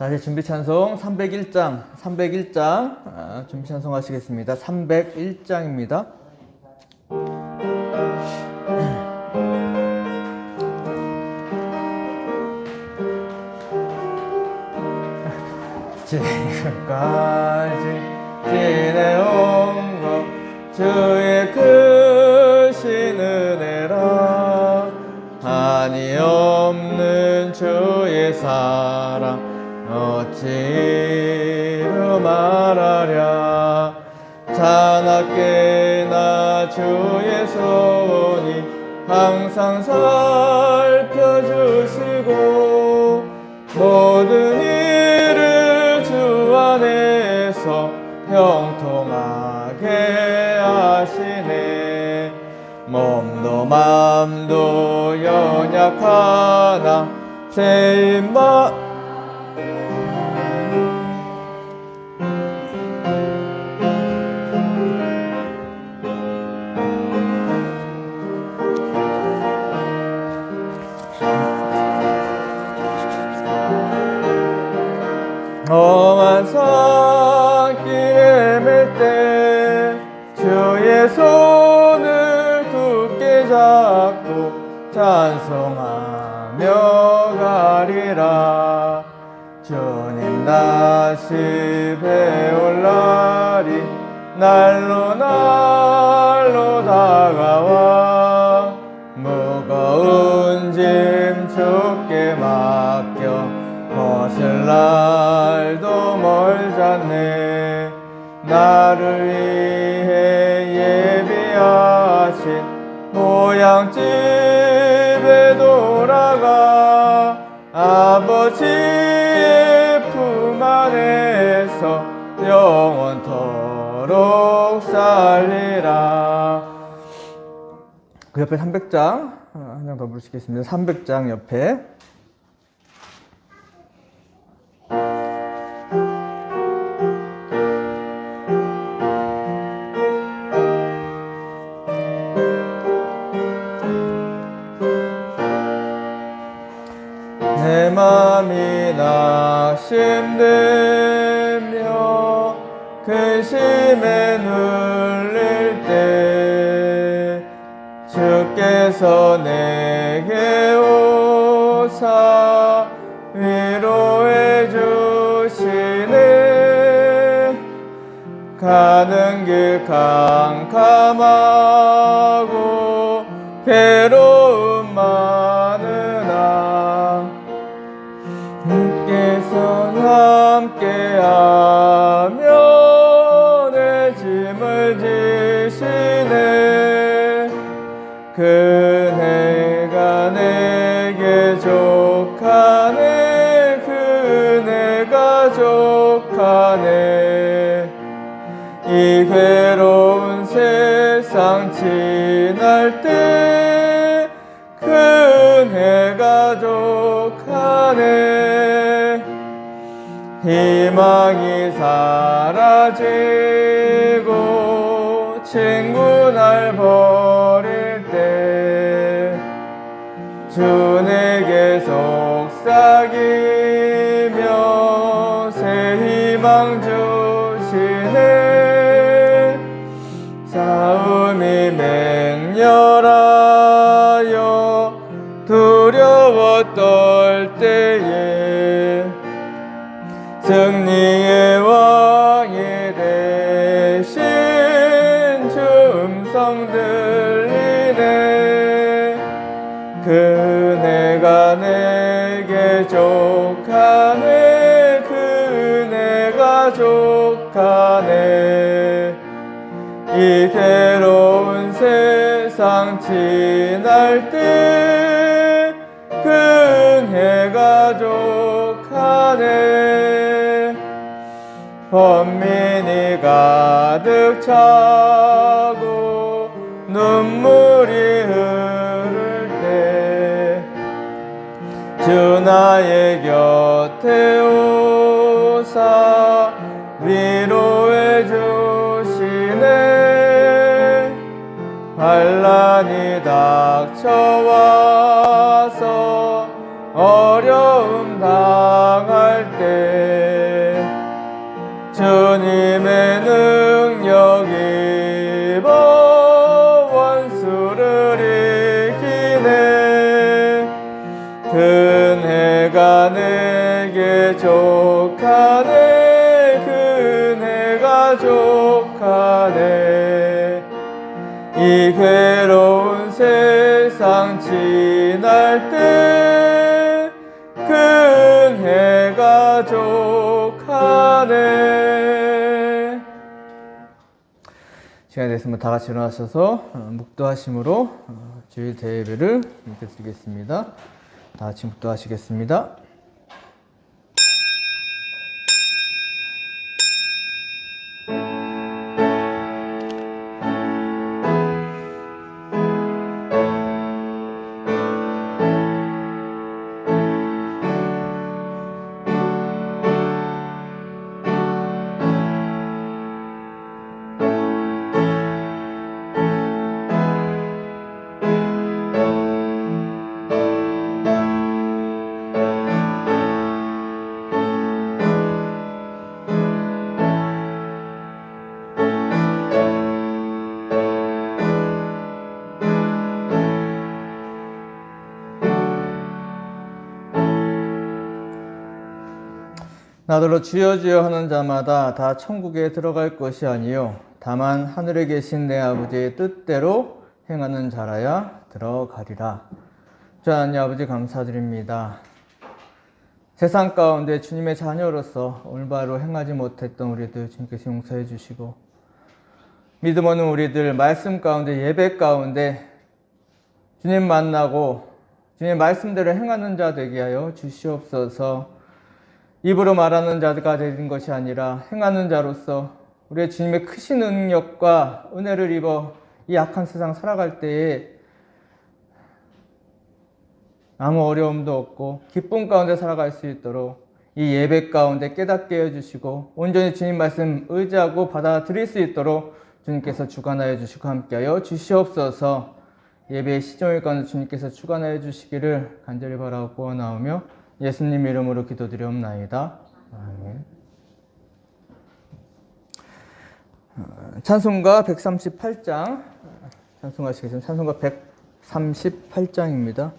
다시 준비 찬송 301장 준비 찬송 하시겠습니다. 301장입니다. 지금까지 지내온 것 주의 크신 은혜라. 한이 없는 주의 사랑 어찌 이루 말하랴. 자나깨나 주의 손이 항상 살펴주시고 모든 일을 주 안에서 형통하게 하시네. 몸도 맘도 연약하나 제 입맛 험한 산길에 맬 때 주의 손을 굳게 잡고 찬송하며 가리라. 주님 다시 배울 날이 날로 다가와. 무거운 짐 주께 맡겨 벗을 날도 멀잖네. 나를 위해 예비하신 모양집에 돌아가 아버지의 품 안에서 영원토록 살리라. 그 옆에 300장 한 장 더 부르시겠습니다. 300장 옆에 내 맘이 낙심되며 근심에 눌릴 때 주께서 내게 오사 위로해 주시네. 가는 길 캄캄하고 괴로움 많으나 주께서 함께하며 내 짐을 지시네. 그네가 내게 족하네. 그네가 족하네. 이 괴로운 세상 지날 때 그네가 족하네. 희망이 사라지고 친구 날 버릴 때 주 내게 속삭이며 새 희망 주시네. 싸움이 맹렬하여 두려워 떨 때에 승리의 왕이 되신 주 음성 들리네. 그네가 내게 족하네. 그네가 족하네. 이 괴로운 세상 지날 때 그네가 족하네. 번민이 가득 차고 눈물이 흐를 때 주 나의 곁에 오사 위로해 주시네. 환난이 닥쳐와서 어려움 당할 때 은혜가 내게 족하네 은혜가 족하네 이 괴로운 세상 지날 때 은혜가 족하네. 시간이 됐으면 다 같이 일어나셔서 묵도하심으로 주일 대예배를 드리겠습니다. 다 같이 묵도하시겠습니다. 나더러 주여 주여 하는 자마다 다 천국에 들어갈 것이 아니요 다만 하늘에 계신 내 아버지의 뜻대로 행하는 자라야 들어가리라. 주 하나님 아버지 감사드립니다. 세상 가운데 주님의 자녀로서 올바로 행하지 못했던 우리들 주님께서 용서해 주시고 믿음 없는 우리들 말씀 가운데 예배 가운데 주님 만나고 주님의 말씀대로 행하는 자 되게 하여 주시옵소서. 입으로 말하는 자가 되는 것이 아니라 행하는 자로서 우리의 주님의 크신 능력과 은혜를 입어 이 악한 세상 살아갈 때에 아무 어려움도 없고 기쁨 가운데 살아갈 수 있도록 이 예배 가운데 깨닫게 해주시고 온전히 주님 말씀 의지하고 받아들일 수 있도록 주님께서 주관하여 주시고 함께하여 주시옵소서. 예배의 시종일 가운데 주님께서 주관하여 주시기를 간절히 바라고 구하나오며 예수님 이름으로 기도드리옵나이다. 아멘. 찬송가 138장 찬송하시겠습니다. 찬송가 138장입니다.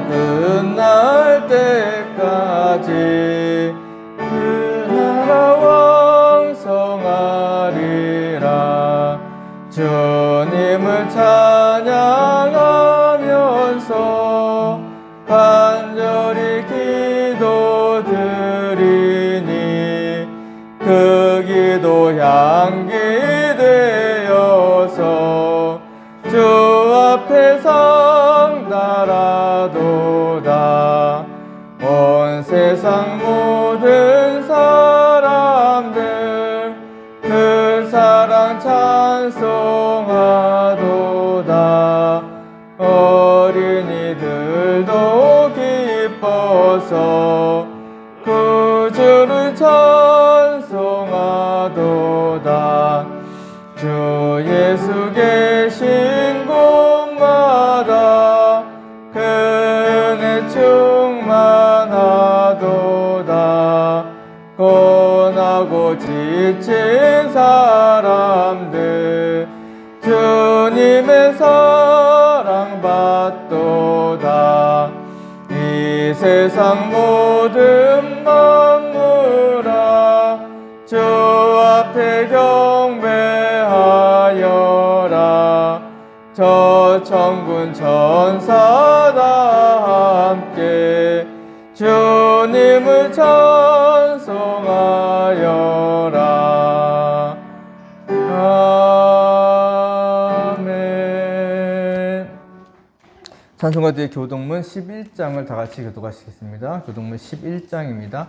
끝날 때까지 그 나라 왕성하리라. 주님을 찬양하면서 간절히 기도드리니 그 기도 향기 되어서 주 앞에 상달하도다. 온 세상 모든 사람들 그 사랑 찬송하도다. 어린이들도 기뻐서 그 주를 찬송하도다. 주 예수 계신 곳마다 그 은혜 충만하도다. 고나고 지친 사람들 주님의 사랑 받도다. 이 세상 모든 만물아 주 앞에 경배하여라. 저 천군 천사다 함께 주님을 찬송하여라. 아멘. 찬송가 뒤에 교동문 11장을 다 같이 교독하시겠습니다. 교동문 11장입니다.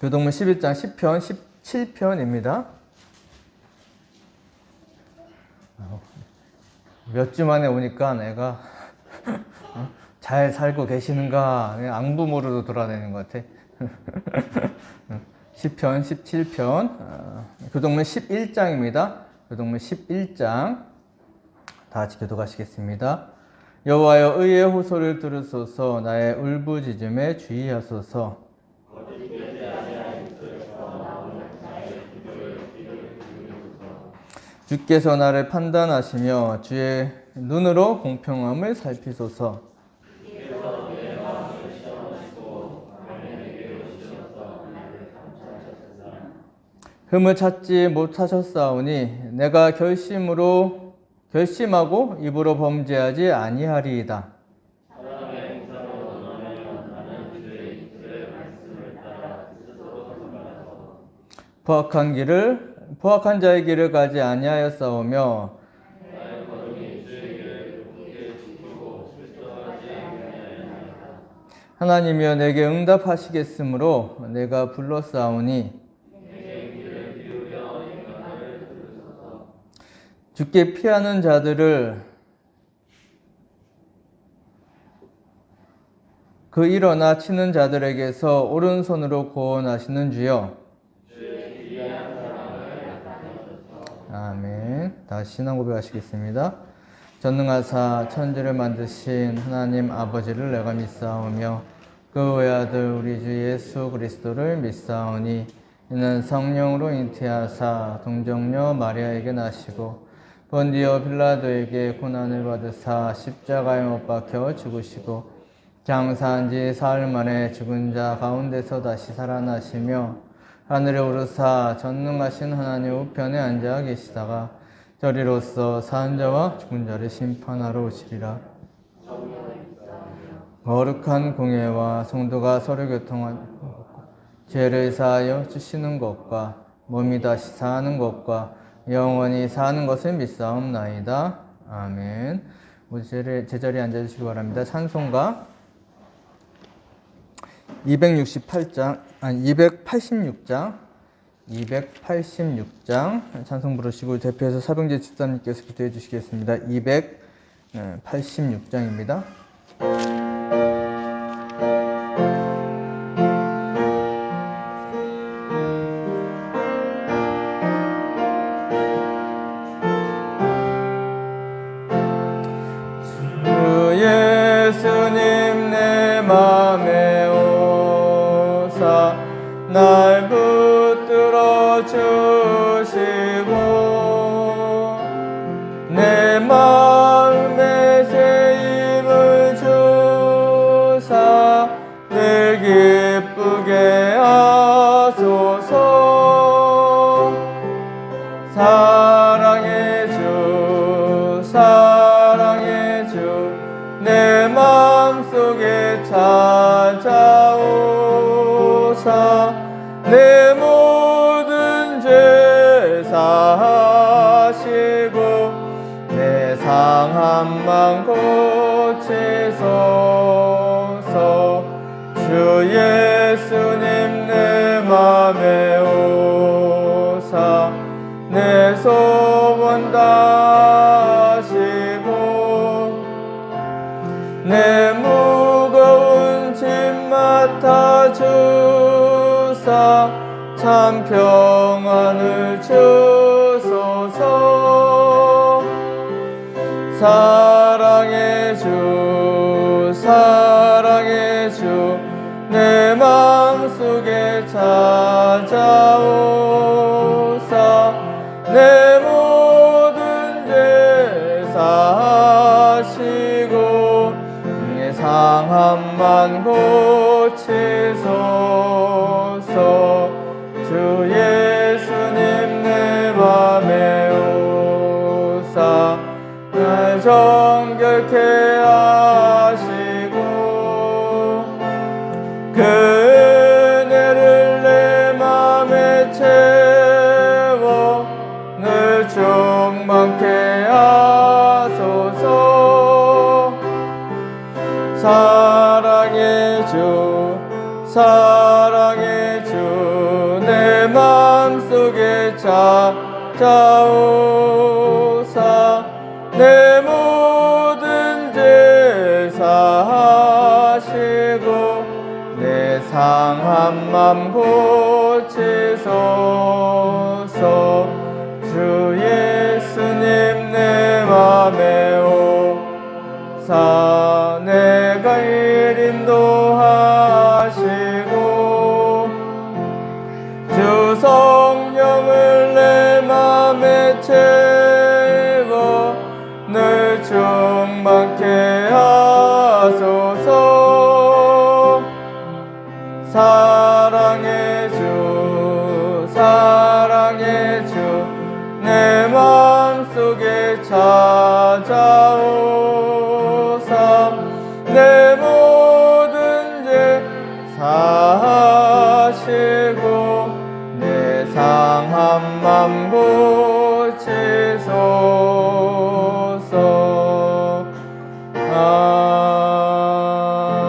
교동문 11장 10편 17편입니다. 몇 주 만에 오니까 내가 잘 살고 계시는가 앙부모로도 돌아다니는 것 같아. 10편 17편 교동문 11장입니다. 교동문 11장 다 같이 교독하시겠습니다. 여호와여 의의 호소를 들으소서. 나의 울부짖음에 주의하소서. 주께서 나를 판단하시며 주의 눈으로 공평함을 살피소서. 흠을 찾지 못하셨사오니 내가 결심하고 입으로 범죄하지 아니하리이다. 포악한 자의 길을 가지 아니하였사오며 하나님이여 내게 응답하시겠으므로 내가 불렀사오니 주께 피하는 자들을 그 일어나 치는 자들에게서 오른손으로 구원하시는 주여. 아멘. 다시 신앙 고백하시겠습니다. 전능하사 천지를 만드신 하나님 아버지를 내가 믿사오며 그 외아들 우리 주 예수 그리스도를 믿사오니 이는 성령으로 잉태하사 동정녀 마리아에게 나시고 본디오 빌라도에게 고난을 받으사 십자가에 못 박혀 죽으시고 장사한 지 사흘 만에 죽은 자 가운데서 다시 살아나시며 하늘에 오르사 전능하신 하나님 우편에 앉아 계시다가 저리로서 사는 자와 죽은 자를 심판하러 오시리라. 거룩한 공예와 성도가 서로 교통한 죄를 사하여 주시는 것과 몸이 다시 사는 것과 영원히 사는 것을 믿사옵나이다. 아멘. 모두 제자리에 앉아주시기 바랍니다. 찬송가 286장 찬송 부르시고 대표해서 사병재 집사님께서 기도해 주시겠습니다. 286장입니다. 예수님 내 맘에 오사 날 붙들어 주시고 내 마음에 새 힘을 주사 늘 기쁘게 하소서. 사랑의 주 내 마음속에 찾아오사 내 모든 죄 사하시고 내 상함만 고치소서. 주 예수님 내 맘에 오사 내 소원 다하시고 내 무거운 짐 맡아주사 참 평안을 주소서. 사랑의 주 내 마음속에 찾아오사 내 모든 죄 사하시고 내 상함만 고치소서. 주 예수님 내 맘에 오사 날 정결케 하시고 그 은혜를 내 맘에 채워 늘 충만케 하소서. 사랑의 주 내 마음속에 찾아오사 내 모든 죄 사하시고 내 상한 맘 고치소서. 주 주 예수님 내 맘에 오사 내가 일 인도하시고 주 성령을 내 맘에 채워 늘 충만케 하소서. 사랑의 주 사랑의 주 내 마음속에 찾아오사 내 모든 죄 사하시고 내 상한 맘 고치소서.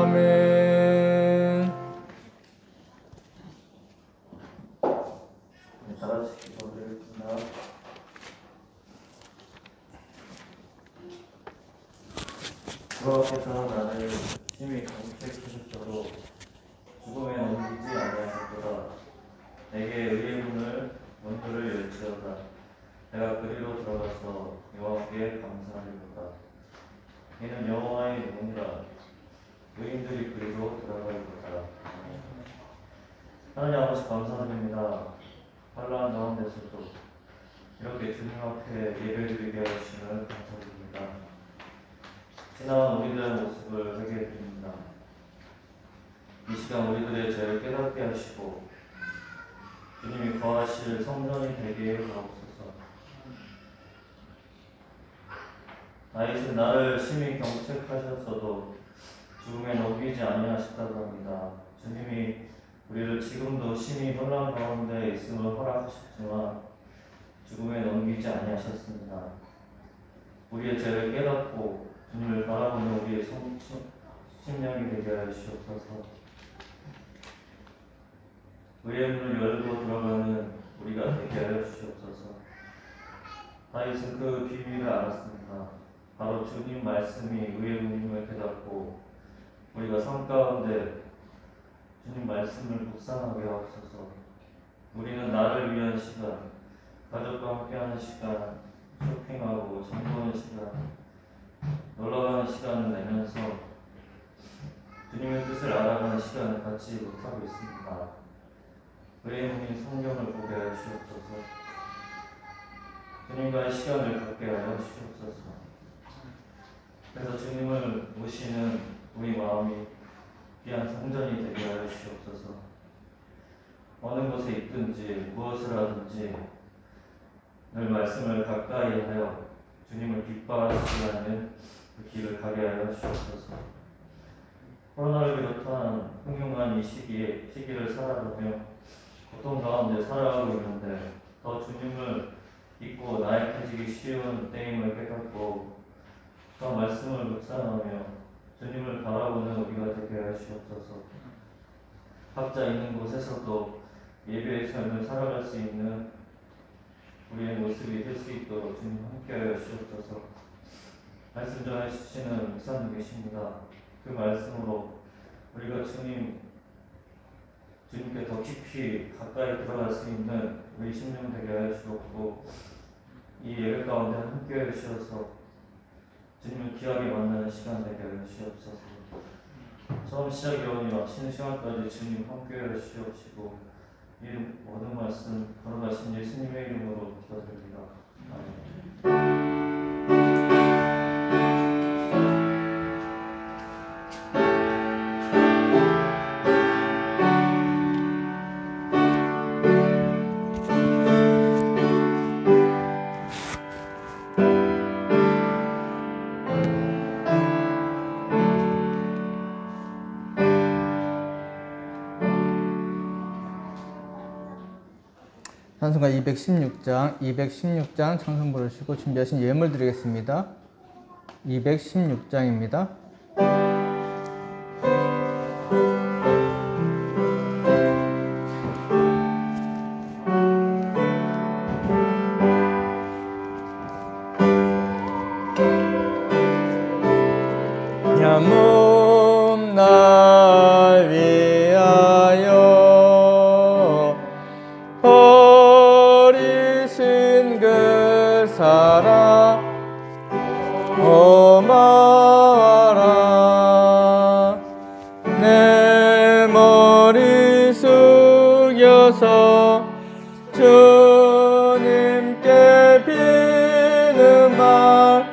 아멘. 다 같이 기도드리겠습니다. 주께서 나를 심히 감책하셨어도 죽음에 넘기지 아니하셨도다. 내게 의의 문을 문들을 열지어다. 내가 그리로 들어가서 여호와께 감사하리로다. 이는 여호와의 문이라. 의인들이 그리로 들어가리로다. 하나님 아버지 감사드립니다. 환난 가운데서도 이렇게 주님 앞에 예배드리게 하시는 감사드립니다. 지나간 우리들의 모습을 회개드립니다. 이 시간 우리들의 죄를 깨닫게 하시고 주님이 거하실 성전이 되게 하옵소서. 다윗은 나를 심히 경책하셨어도 죽음에 넘기지 아니하셨다고 합니다. 주님이 우리를 지금도 심히 혼란 가운데 있음을 허락하셨지만 죽음에 넘기지 아니하셨습니다. 우리의 죄를 깨닫고 주님을 바라보는 우리의 심령이 되게 하여 주옵소서. 의의 문을 열고 들어가는 우리가 되게 하여 주옵소서. 다윗은 그 비밀을 알았습니다. 바로 주님 말씀이 의의 문임을 깨닫고 우리가 삶 가운데 주님 말씀을 묵상하게 하옵소서. 우리는 나를 위한 시간, 가족과 함께하는 시간, 쇼핑하고 장보는 시간, 놀러가는 시간을 내면서 주님의 뜻을 알아가는 시간을 갖지 못하고 있습니다. 의의 문인 성경을 보게 하여 주옵소서. 주님과의 시간을 갖게 하여 주옵소서. 그래서 주님을 모시는 우리 마음이 귀한 성전이 되게 하여 주옵소서. 어느 곳에 있든지 무엇을 하든지 늘 말씀을 가까이 하여 주님을 기뻐하시게 하는 그 길을 가게 하여 주옵소서. 코로나를 비롯한 흉흉한 이 시기를 살아가며 고통 가운데 살아가고 있는데 더 주님을 잊고 나약해지기 쉬운 때임을 깨닫고 그 말씀을 묵상하며 주님을 바라보는 우리가 되게 하여 주옵소서. 각자 있는 곳에서도 예배의 삶을 살아갈 수 있는 우리의 모습이 될 수 있도록 주님 함께하여 주옵소서. 말씀 전해 주시는 목사님 계십니다. 그 말씀으로 우리가 주님께 더 깊이 가까이 들어갈 수 있는 우리 심령 되게 하여 주옵고 이 예배 가운데 함께하여 주셔서 주님을 귀하게 만나는 시간 되게 하여 주옵소서. 처음 시작이오니 마치는 시간까지 주님 함께하여 주옵시고 이 모든 말씀 걸어가신 예수님의 이름으로 기도드립니다. 아멘. 찬송가 216장 찬송 부르시고 준비하신 예물 드리겠습니다. 216장입니다. 몸 날 위하여 버리신 그 오마라 오마라 내 머리 숙여서 주님께 비는 말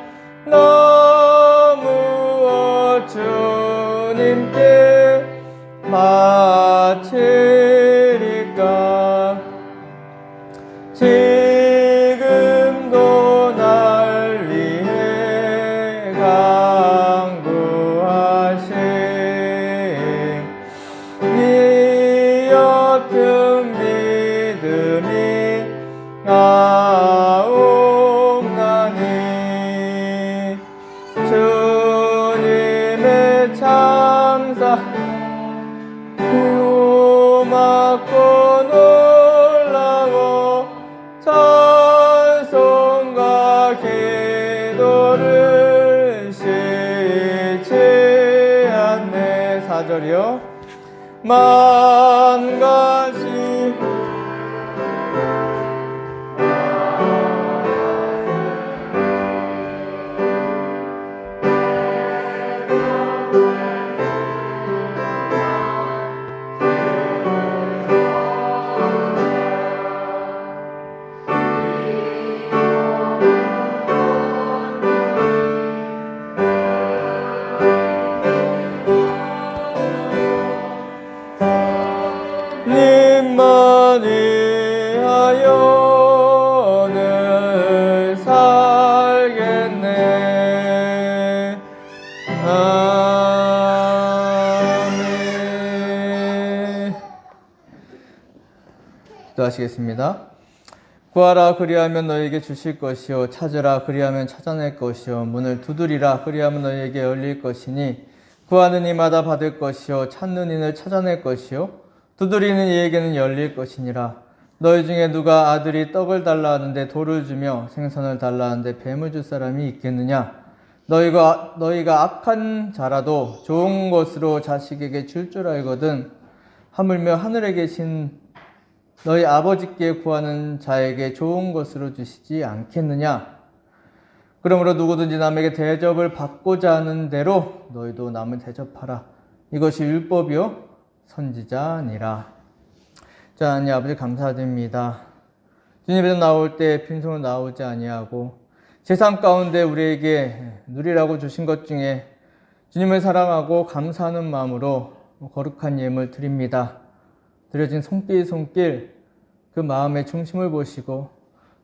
너무 주님께 마치리까 지금도 날 위해 간구하신 이 옅은 믿음이 아옵나니 주님의 참사 고맙고 놀라워 찬송과 기도를 쉬지 않네. 4절이요. 만 가지 님만이 하여 늘 살겠네. 아멘. 기도하시겠습니다. 구하라 그리하면 너희에게 주실 것이요 찾으라 그리하면 찾아낼 것이요 문을 두드리라 그리하면 너희에게 열릴 것이니 구하는 이마다 받을 것이요 찾는 이를 찾아낼 것이요 두드리는 이에게는 열릴 것이니라. 너희 중에 누가 아들이 떡을 달라 하는데 돌을 주며 생선을 달라 하는데 뱀을 줄 사람이 있겠느냐? 너희가 악한 자라도 좋은 것으로 자식에게 줄 알거든 하물며 하늘에 계신 너희 아버지께 구하는 자에게 좋은 것으로 주시지 않겠느냐? 그러므로 누구든지 남에게 대접을 받고자 하는 대로 너희도 남을 대접하라. 이것이 율법이요 선지자니라. 자, 하나님 아버지 감사드립니다. 주님께서 나올 때 빈손으로 나오지 아니하고 세상 가운데 우리에게 누리라고 주신 것 중에 주님을 사랑하고 감사하는 마음으로 거룩한 예물 드립니다. 드려진 손길 그 마음의 중심을 보시고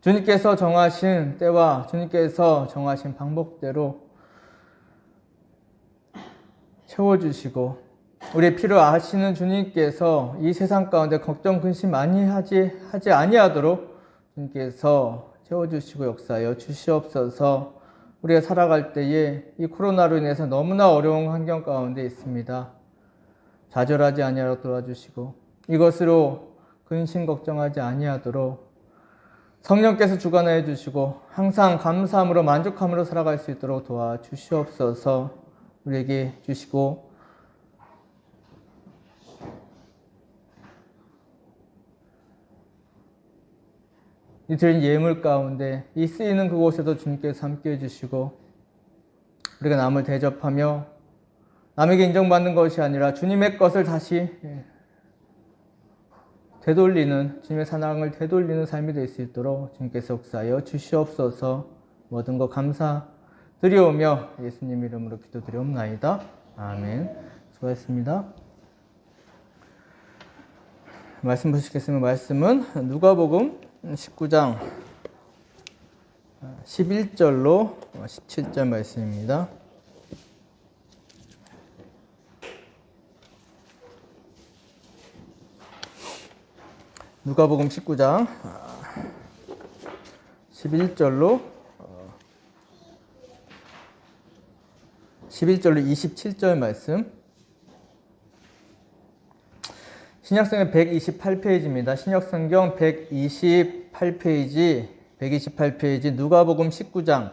주님께서 정하신 때와 주님께서 정하신 방법대로 채워주시고 우리의 필요 아시는 주님께서 이 세상 가운데 걱정 근심 많이 하지 아니하도록 주님께서 채워주시고 역사하여 주시옵소서. 우리가 살아갈 때에 이 코로나로 인해서 너무나 어려운 환경 가운데 있습니다. 좌절하지 아니하도록 도와주시고 이것으로 근심 걱정하지 아니하도록 성령께서 주관하여 주시고 항상 감사함으로 만족함으로 살아갈 수 있도록 도와주시옵소서. 우리에게 주시고 이 드린 예물 가운데 이 쓰이는 그곳에도 주님께서 함께 해주시고 우리가 남을 대접하며 남에게 인정받는 것이 아니라 주님의 것을 다시 되돌리는 주님의 사랑을 되돌리는 삶이 될 수 있도록 주님께서 역사하여 주시옵소서. 모든 것 감사드리오며 예수님 이름으로 기도드리옵나이다. 아멘. 수고하셨습니다. 말씀 보시겠으면 말씀은 누가복음 19장 11절로 17절 말씀입니다. 누가복음 19장 11절로 27절 말씀. 신약성경 128페이지입니다. 신약성경 128페이지 누가복음 19장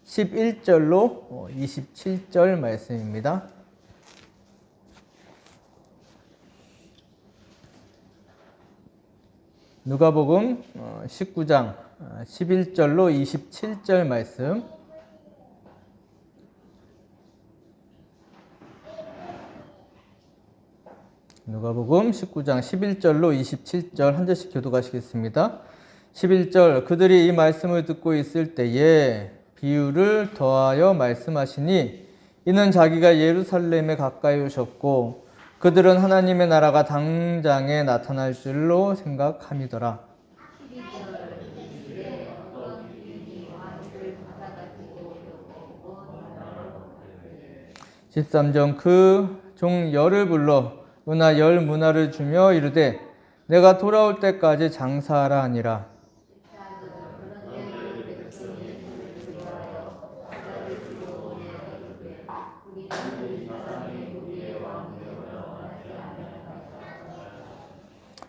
11절로 27절 말씀입니다. 누가복음 19장 11절로 27절 말씀. 누가복음 19장 11절로 27절 한 절씩 교독하시겠습니다. 11절 그들이 이 말씀을 듣고 있을 때에 비유를 더하여 말씀하시니 이는 자기가 예루살렘에 가까이 오셨고 그들은 하나님의 나라가 당장에 나타날 줄로 생각함이더라. 13절 그 종 열을 불러 은하 열 문화를 주며 이르되 내가 돌아올 때까지 장사하라 하니라.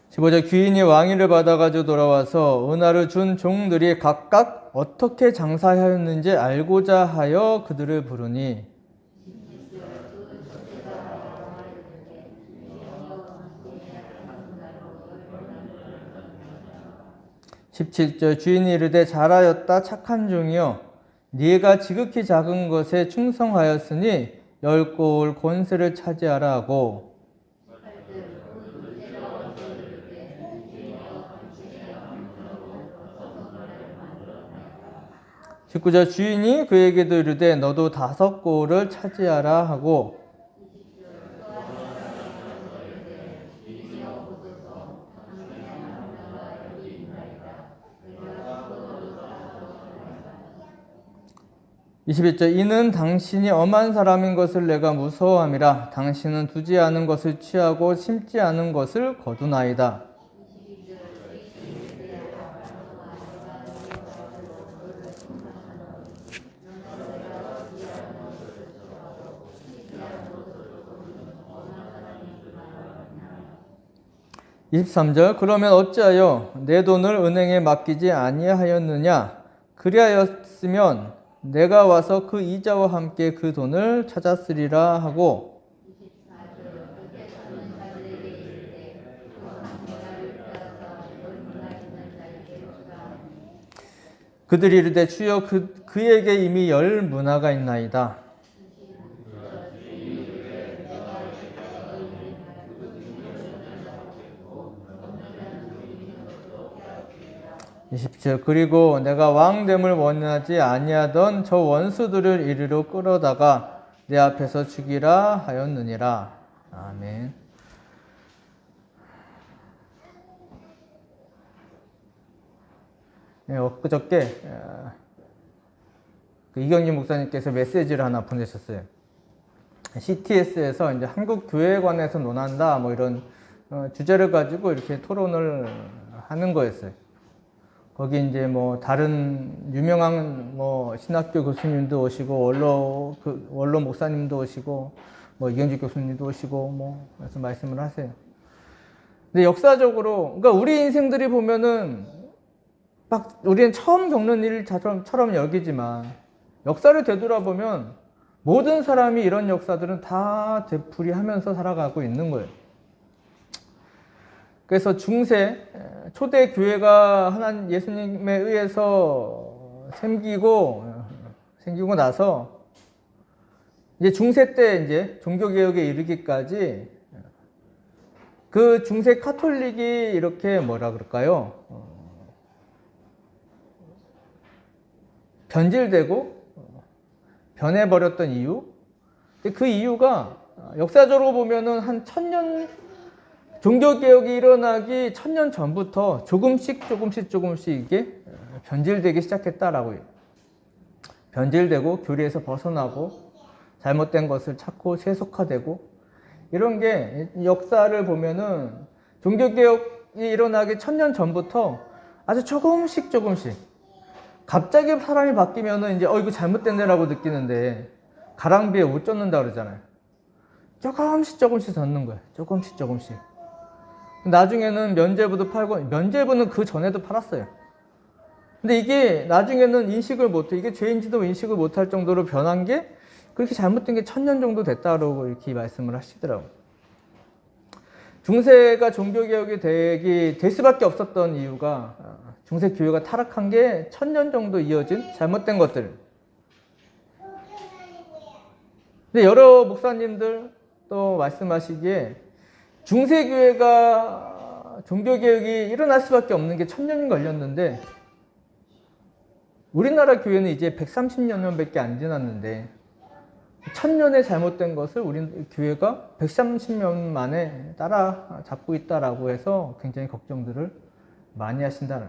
십오절 귀인이 왕위를 받아가지고 돌아와서 은하를 준 종들이 각각 어떻게 장사하였는지 알고자 하여 그들을 부르니 17절 주인이 이르되 잘하였다 착한 종이여 네가 지극히 작은 것에 충성하였으니 10골 권세를 차지하라 하고 19절 주인이 그에게도 이르되 너도 5골을 차지하라 하고 21절 이는 당신이 엄한 사람인 것을 내가 무서워함이라 당신은 두지 않은 것을 취하고 심지 않은 것을 거두나이다. 23절 그러면 어찌하여 내 돈을 은행에 맡기지 아니하였느냐 그리하였으면 내가 와서 그 이자와 함께 그 돈을 찾았으리라 하고 '그들이 이르되 주여 그에게 이미 10문화가 있나이다. 20절 그리고 내가 왕됨을 원하지 아니하던 저 원수들을 이리로 끌어다가 내 앞에서 죽이라 하였느니라. 아멘. 네, 엊그저께 이경진 목사님께서 메시지를 하나 보내셨어요. CTS에서 이제 한국 교회관에서 논한다 뭐 이런 주제를 가지고 이렇게 토론을 하는 거였어요. 거기 이제 뭐 다른 유명한 뭐 신학교 교수님도 오시고 원로 목사님도 오시고 뭐 이경직 교수님도 오시고 뭐 그래서 말씀을 하세요. 근데 역사적으로 그러니까 우리 인생들이 보면은 막 우리는 처음 겪는 일처럼 여기지만 역사를 되돌아보면 모든 사람이 이런 역사들은 다 되풀이하면서 살아가고 있는 거예요. 그래서 중세 초대 교회가 하나님 예수님에 의해서 생기고 나서 이제 중세 때 이제 종교 개혁에 이르기까지 그 중세 카톨릭이 이렇게 뭐라 그럴까요? 변질되고 변해버렸던 이유? 그 이유가 역사적으로 보면은 한 1000년 종교개혁이 일어나기 1000년 전부터 조금씩 이게 변질되기 시작했다라고 해요. 변질되고 교리에서 벗어나고 잘못된 것을 찾고 세속화되고 이런 게 역사를 보면은 종교개혁이 일어나기 1000년 전부터 아주 조금씩 갑자기 사람이 바뀌면은 이제 이거 잘못된 데라고 느끼는데 가랑비에 옷 젖는다 그러잖아요. 조금씩 젖는 거예요. 조금씩. 나중에는 면죄부도 팔고 면죄부는 그 전에도 팔았어요. 근데 이게 나중에는 인식을 못해. 이게 죄인지도 인식을 못할 정도로 변한 게 그렇게 잘못된 게 1000년 정도 됐다고 이렇게 말씀을 하시더라고요. 중세가 종교개혁이 될 수밖에 없었던 이유가 중세 교회가 타락한 게 1000년 정도 이어진 잘못된 것들. 근데 여러 목사님들 또 말씀하시기에 중세 교회가 종교개혁이 일어날 수밖에 없는 게 1000년이 걸렸는데 우리나라 교회는 이제 130년밖에 안 지났는데 1000년의 잘못된 것을 우리 교회가 130년 만에 따라잡고 있다라고 해서 굉장히 걱정들을 많이 하신다는.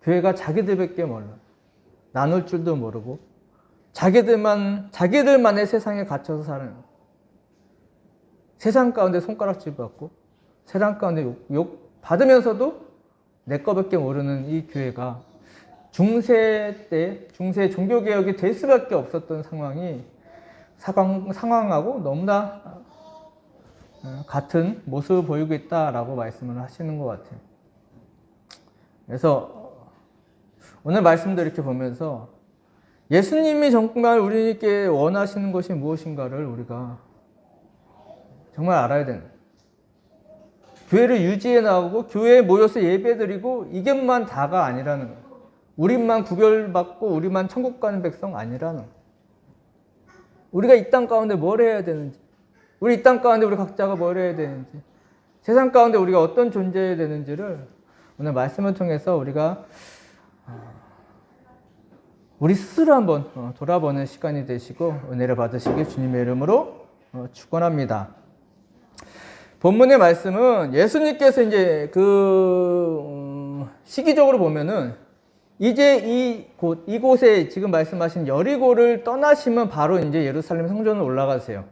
교회가 자기들밖에 몰라. 나눌 줄도 모르고 자기들만의 세상에 갇혀서 사는. 세상 가운데 손가락질 받고 세상 가운데 욕 받으면서도 내 거밖에 모르는 이 교회가 중세 때 중세 종교개혁이 될 수밖에 없었던 상황하고 너무나 같은 모습을 보이고 있다라고 말씀을 하시는 것 같아요. 그래서 오늘 말씀도 이렇게 보면서 예수님이 정말 우리에게 원하시는 것이 무엇인가를 우리가 정말 알아야 되는. 교회를 유지해 나가고 교회에 모여서 예배드리고 이것만 다가 아니라는 거예요. 우리만 구별받고 우리만 천국 가는 백성 아니라는 거예요. 우리가 이 땅 가운데 뭘 해야 되는지, 우리 이 땅 가운데 우리 각자가 뭘 해야 되는지, 세상 가운데 우리가 어떤 존재해야 되는지를 오늘 말씀을 통해서 우리가 우리 스스로 한번 돌아보는 시간이 되시고 은혜를 받으시길 주님의 이름으로 축원합니다. 본문의 말씀은 예수님께서 이제 시기적으로 보면은 이제 이곳에 지금 말씀하신 여리고를 떠나시면 바로 이제 예루살렘 성전을 올라가세요.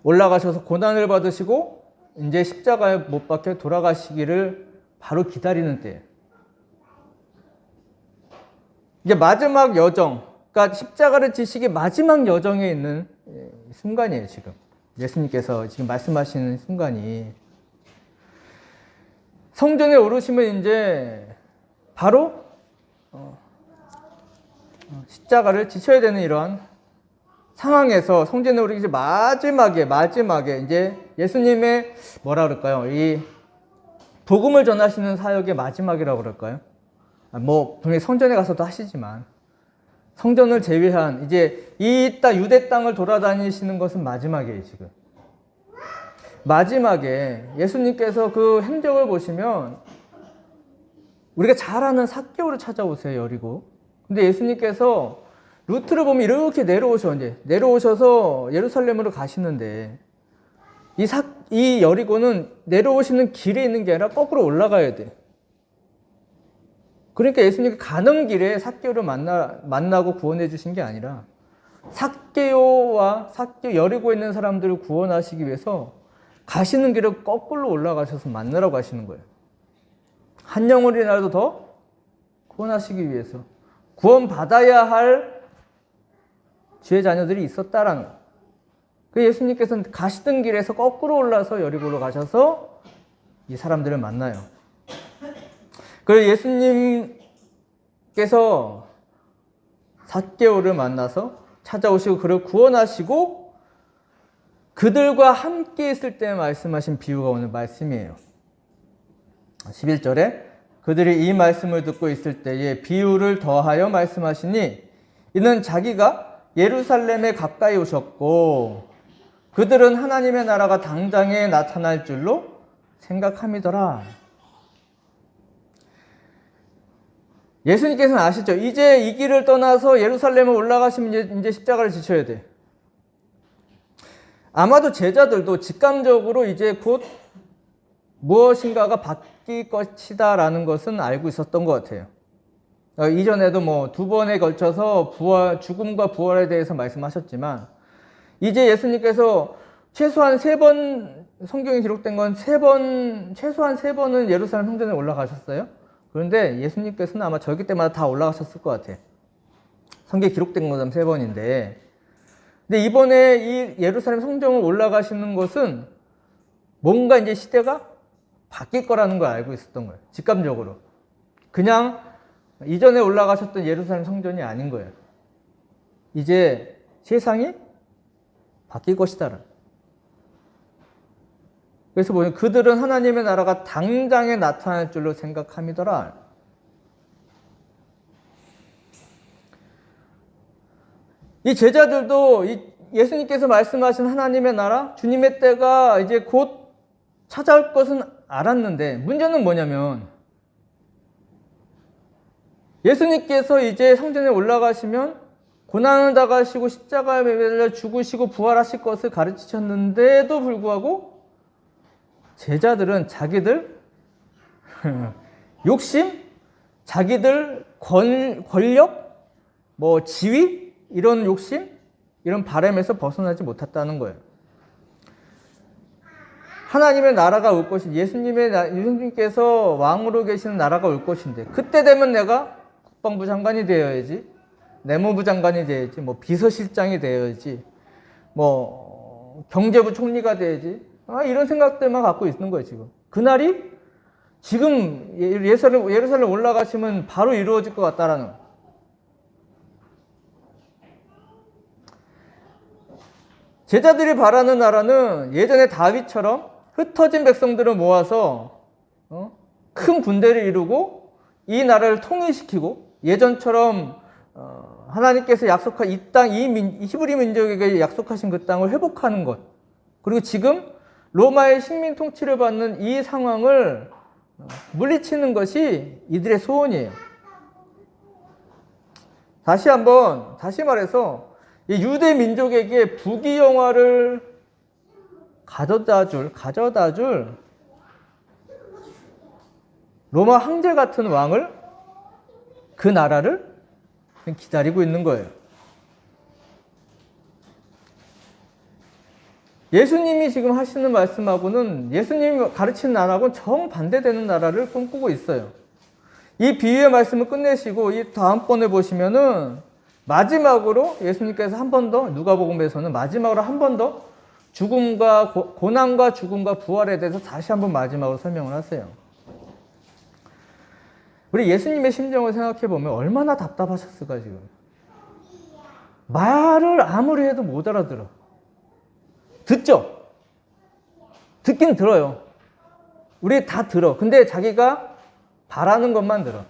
올라가셔서 고난을 받으시고 이제 십자가에 못 박혀 돌아가시기를 바로 기다리는 때예요. 이제 마지막 여정, 그러니까 십자가를 지시기 마지막 여정에 있는 순간이에요, 지금. 예수님께서 지금 말씀하시는 순간이. 성전에 오르시면 이제 바로 십자가를 지셔야 되는 이러한 상황에서 성전에 오르기 이제 마지막에 이제 예수님의 뭐라 그럴까요? 이 복음을 전하시는 사역의 마지막이라고 그럴까요? 분명히 성전에 가서도 하시지만 성전을 제외한 이제 이 땅 유대 땅을 돌아다니시는 것은 마지막이에요, 지금. 마지막에 예수님께서 그 행적을 보시면 우리가 잘 아는 삭개오를 찾아오세요, 여리고. 근데 예수님께서 루트를 보면 이렇게 내려오셔서 예루살렘으로 가시는데 이 여리고는 내려오시는 길에 있는 게 아니라 거꾸로 올라가야 돼. 그러니까 예수님이 가는 길에 삭개오를 만나고 구원해 주신 게 아니라 여리고에 있는 사람들을 구원하시기 위해서 가시는 길을 거꾸로 올라가셔서 만나러 가시는 거예요. 한 영혼이라도 더 구원하시기 위해서 구원받아야 할 주의 자녀들이 있었다라는 거예요. 그 예수님께서는 가시던 길에서 거꾸로 올라서 여리고로 가셔서 이 사람들을 만나요. 그리고 예수님께서 삭개오를 만나서 찾아오시고 그를 구원하시고 그들과 함께 있을 때 말씀하신 비유가 오늘 말씀이에요. 11절에 그들이 이 말씀을 듣고 있을 때에 비유를 더하여 말씀하시니 이는 자기가 예루살렘에 가까이 오셨고 그들은 하나님의 나라가 당장에 나타날 줄로 생각함이더라. 예수님께서는 아시죠? 이제 이 길을 떠나서 예루살렘에 올라가시면 이제 십자가를 지셔야 돼. 아마도 제자들도 직감적으로 이제 곧 무엇인가가 바뀔 것이다라는 것은 알고 있었던 것 같아요. 이전에도 2번에 걸쳐서 죽음과 부활에 대해서 말씀하셨지만 이제 예수님께서 최소한 3번, 성경에 기록된 건 최소한 3번은 예루살렘 성전에 올라가셨어요. 그런데 예수님께서는 아마 절기 때마다 다 올라가셨을 것 같아요. 성경에 기록된 건 3번인데 근데 이번에 이 예루살렘 성전을 올라가시는 것은 뭔가 이제 시대가 바뀔 거라는 걸 알고 있었던 거예요. 직감적으로. 그냥 이전에 올라가셨던 예루살렘 성전이 아닌 거예요. 이제 세상이 바뀔 것이다. 그래서 보면 그들은 하나님의 나라가 당장에 나타날 줄로 생각함이더라. 이 제자들도 예수님께서 말씀하신 하나님의 나라, 주님의 때가 이제 곧 찾아올 것은 알았는데, 문제는 뭐냐면 예수님께서 이제 성전에 올라가시면 고난을 당하시고 십자가에 매달려 죽으시고 부활하실 것을 가르치셨는데도 불구하고 제자들은 자기들 욕심, 자기들 권력, 뭐 지위, 이런 욕심, 이런 바람에서 벗어나지 못했다는 거예요. 하나님의 나라가 올 것이, 예수님께서 왕으로 계시는 나라가 올 것인데, 그때 되면 내가 국방부 장관이 되어야지, 내무부 장관이 돼야지, 뭐 비서실장이 되어야지, 뭐 경제부 총리가 돼야지, 이런 생각들만 갖고 있는 거예요. 지금 그날이 지금 예루살렘 올라가시면 바로 이루어질 것 같다라는. 제자들이 바라는 나라는 예전에 다윗처럼 흩어진 백성들을 모아서 큰 군대를 이루고 이 나라를 통일시키고, 예전처럼 하나님께서 약속한 이 땅, 이 히브리 민족에게 약속하신 그 땅을 회복하는 것, 그리고 지금 로마의 식민 통치를 받는 이 상황을 물리치는 것이 이들의 소원이에요. 다시 말해서 이 유대 민족에게 부귀영화를 가져다 줄 로마 황제 같은 왕을, 그 나라를 기다리고 있는 거예요. 예수님이 지금 하시는 말씀하고는, 예수님이 가르치는 나라하고는 정반대되는 나라를 꿈꾸고 있어요. 이 비유의 말씀을 끝내시고 이 다음번에 보시면은 마지막으로 예수님께서 한 번 더, 누가복음에서는 마지막으로 한 번 더 죽음과 고난과 죽음과 부활에 대해서 다시 한번 마지막으로 설명을 하세요. 우리 예수님의 심정을 생각해 보면 얼마나 답답하셨을까. 지금 말을 아무리 해도 못 알아들어. 듣죠? 듣긴 들어요. 우리 다 들어. 근데 자기가 바라는 것만 들어.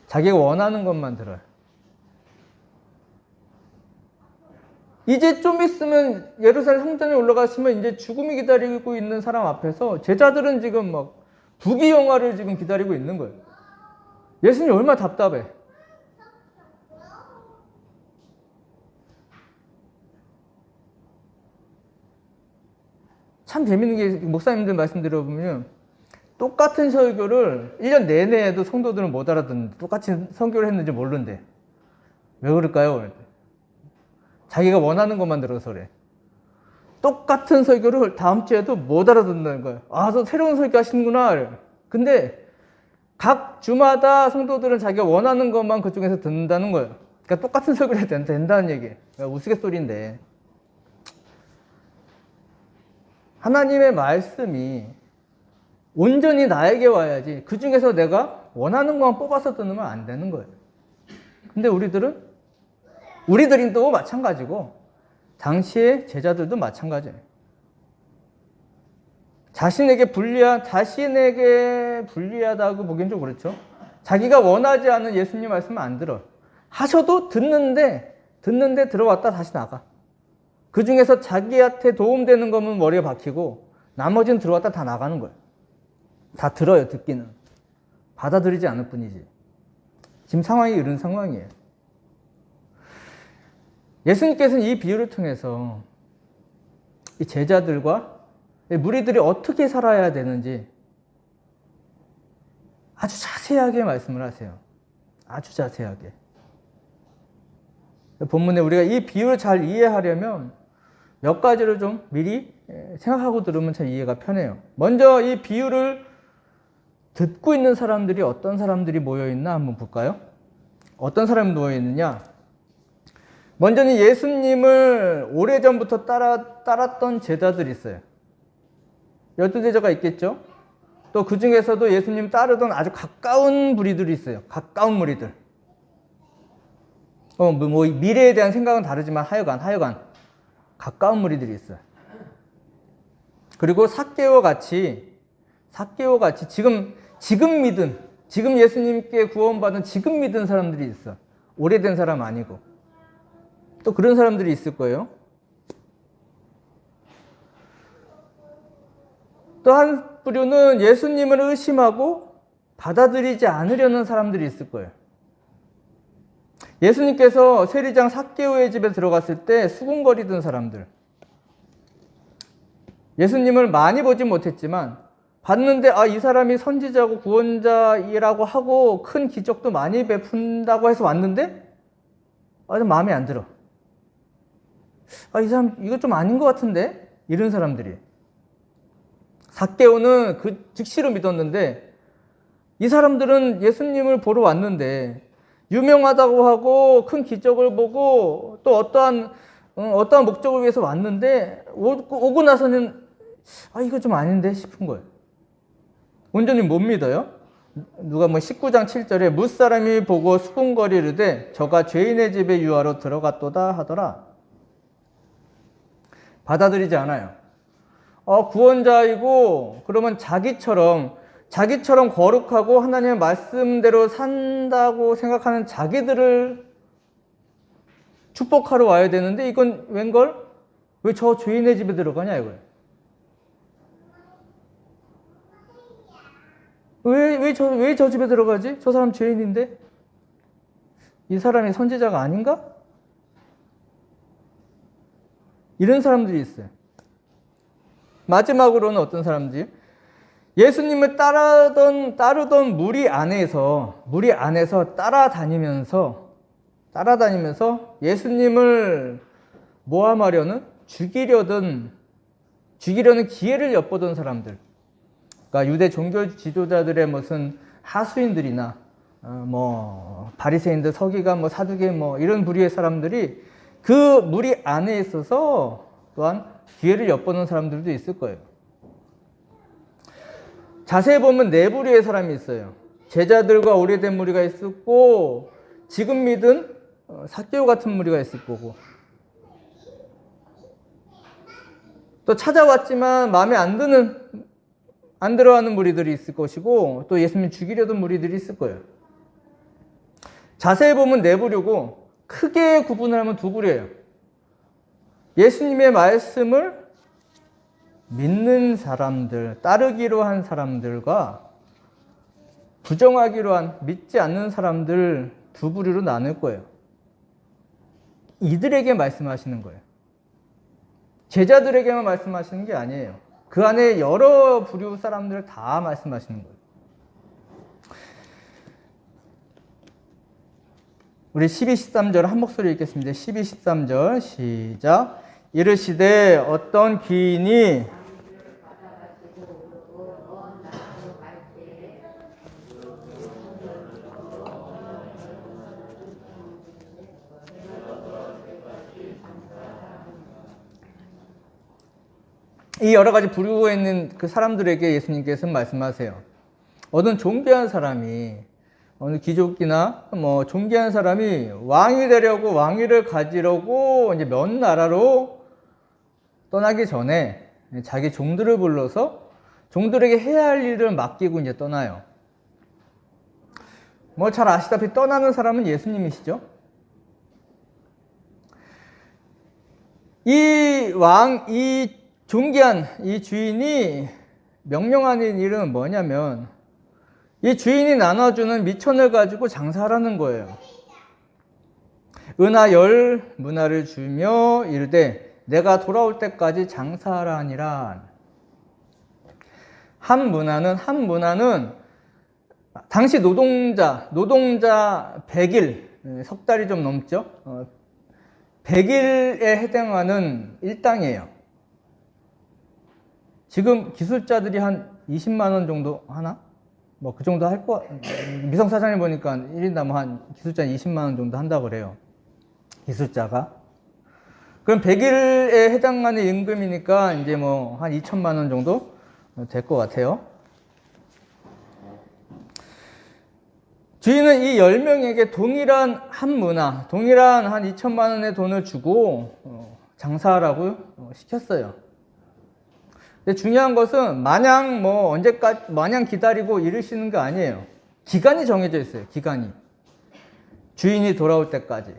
자기가 원하는 것만 들어요. 이제 좀 있으면 예루살렘 성전에 올라가시면 이제 죽음이 기다리고 있는 사람 앞에서 제자들은 지금 막 부귀영화를 지금 기다리고 있는 거예요. 예수님이 얼마나 답답해. 참 재밌는 게, 목사님들 말씀 들어보면 똑같은 설교를 1년 내내 해도 성도들은 못 알아듣는데, 똑같이 설교를 했는지 모르는데 왜 그럴까요? 자기가 원하는 것만 들어서 그래. 똑같은 설교를 다음 주에도 못 알아듣는다는 거예요. 저 새로운 설교 하시는구나. 근데 각 주마다 성도들은 자기가 원하는 것만 그중에서 듣는다는 거예요. 그러니까 똑같은 설교를 해도 된다는 얘기예요. 우스갯소리인데, 하나님의 말씀이 온전히 나에게 와야지 그 중에서 내가 원하는 것만 뽑아서 듣는 안 되는 거예요. 근데 우리들이 또 마찬가지고 당시의 제자들도 마찬가지예요. 자신에게 불리하다고 보기엔 좀 그렇죠. 자기가 원하지 않은 예수님 말씀은 안 들어. 하셔도 듣는데 들어왔다 다시 나가. 그 중에서 자기한테 도움되는 거면 머리에 박히고 나머지는 들어왔다 다 나가는 거예요. 다 들어요, 듣기는. 받아들이지 않을 뿐이지. 지금 상황이 이런 상황이에요. 예수님께서는 이 비유를 통해서 이 제자들과 무리들이 어떻게 살아야 되는지 아주 자세하게 말씀을 하세요. 아주 자세하게. 본문에 우리가 이 비유를 잘 이해하려면 몇 가지를 좀 미리 생각하고 들으면 참 이해가 편해요. 먼저 이 비유를 듣고 있는 사람들이 어떤 사람들이 모여있나 한번 볼까요? 어떤 사람이 모여있느냐? 먼저는 예수님을 오래전부터 따랐던 제자들이 있어요. 12제자가 있겠죠? 또 그 중에서도 예수님 따르던 아주 가까운 무리들이 있어요. 가까운 무리들. 뭐 미래에 대한 생각은 다르지만 하여간 가까운 무리들이 있어요. 그리고 삭개오 같이 지금 믿은, 지금 예수님께 구원받은 지금 믿은 사람들이 있어. 오래된 사람 아니고. 또 그런 사람들이 있을 거예요. 또 한 부류는 예수님을 의심하고 받아들이지 않으려는 사람들이 있을 거예요. 예수님께서 세리장 삭개오의 집에 들어갔을 때 수군거리던 사람들. 예수님을 많이 보지 못했지만 봤는데 이 사람이 선지자고 구원자이라고 하고 큰 기적도 많이 베푼다고 해서 왔는데 좀 마음에 안 들어. 이 사람 이거 좀 아닌 것 같은데? 이런 사람들이. 삭개오는 그 즉시로 믿었는데 이 사람들은 예수님을 보러 왔는데 유명하다고 하고 큰 기적을 보고 또 어떠한 목적을 위해서 왔는데 오고 나서는 이거 좀 아닌데 싶은 거예요. 온전히 못 믿어요. 누가 19장 7절에 무사람이 보고 수군거리르되 저가 죄인의 집에 유하러 들어갔도다 하더라. 받아들이지 않아요. 구원자이고 그러면 자기처럼 거룩하고 하나님의 말씀대로 산다고 생각하는 자기들을 축복하러 와야 되는데 이건 웬걸? 왜 저 죄인의 집에 들어가냐 이거예요. 왜 저 집에 들어가지? 저 사람 죄인인데? 이 사람이 선지자가 아닌가? 이런 사람들이 있어요. 마지막으로는 어떤 사람들이? 예수님을 따르던 무리 안에서 따라다니면서 예수님을 모함하려는 죽이려는 기회를 엿보던 사람들. 그러니까 유대 종교 지도자들의 무슨 하수인들이나 바리새인들, 서기관, 사두개 이런 부류의 사람들이 그 무리 안에 있어서 또한 기회를 엿보는 사람들도 있을 거예요. 자세히 보면 네 부류의 사람이 있어요. 제자들과 오래된 무리가 있었고 지금 믿은 삭개오 같은 무리가 있을 거고 또 찾아왔지만 마음에 안 들어하는 무리들이 있을 것이고 또 예수님 죽이려던 무리들이 있을 거예요. 자세히 보면 네 부류고 크게 구분을 하면 두 부류예요. 예수님의 말씀을 믿는 사람들, 따르기로 한 사람들과 부정하기로 한 믿지 않는 사람들 두 부류로 나눌 거예요. 이들에게 말씀하시는 거예요. 제자들에게만 말씀하시는 게 아니에요. 그 안에 여러 부류 사람들을 다 말씀하시는 거예요. 우리 12, 13절 한 목소리 읽겠습니다. 12, 13절 시작. 이르시되 어떤 귀인이 이 여러 가지 부류가 있는 그 사람들에게 예수님께서는 말씀하세요. 어느 존귀한 사람이, 어느 귀족이나 존귀한 사람이 왕이 되려고, 왕위를 가지려고 이제 먼 나라로 떠나기 전에 자기 종들을 불러서 종들에게 해야 할 일을 맡기고 이제 떠나요. 잘 아시다시피 떠나는 사람은 예수님이시죠. 이 존귀한 이 주인이 명령하는 일은 뭐냐면 이 주인이 나눠주는 미천을 가지고 장사하라는 거예요. 은하 10문화를 주며 이르되 내가 돌아올 때까지 장사하라 하니라. 한 문화는 당시 노동자 100일, 석 달이 좀 넘죠. 100일에 해당하는 일당이에요. 지금 기술자들이 한 20만 원 정도 하나? 그 정도 할 거, 미성사장에 보니까 1인당 한 기술자 20만 원 정도 한다고 그래요. 기술자가. 그럼 100일에 해당하는 임금이니까 이제 한 2천만 원 정도 될 것 같아요. 주인은 이 10명에게 동일한 한 한 2천만 원의 돈을 주고 장사하라고 시켰어요. 근데 중요한 것은 마냥 뭐 언제까지 마냥 기다리고 이러시는 게 아니에요. 기간이 정해져 있어요. 기간이. 주인이 돌아올 때까지.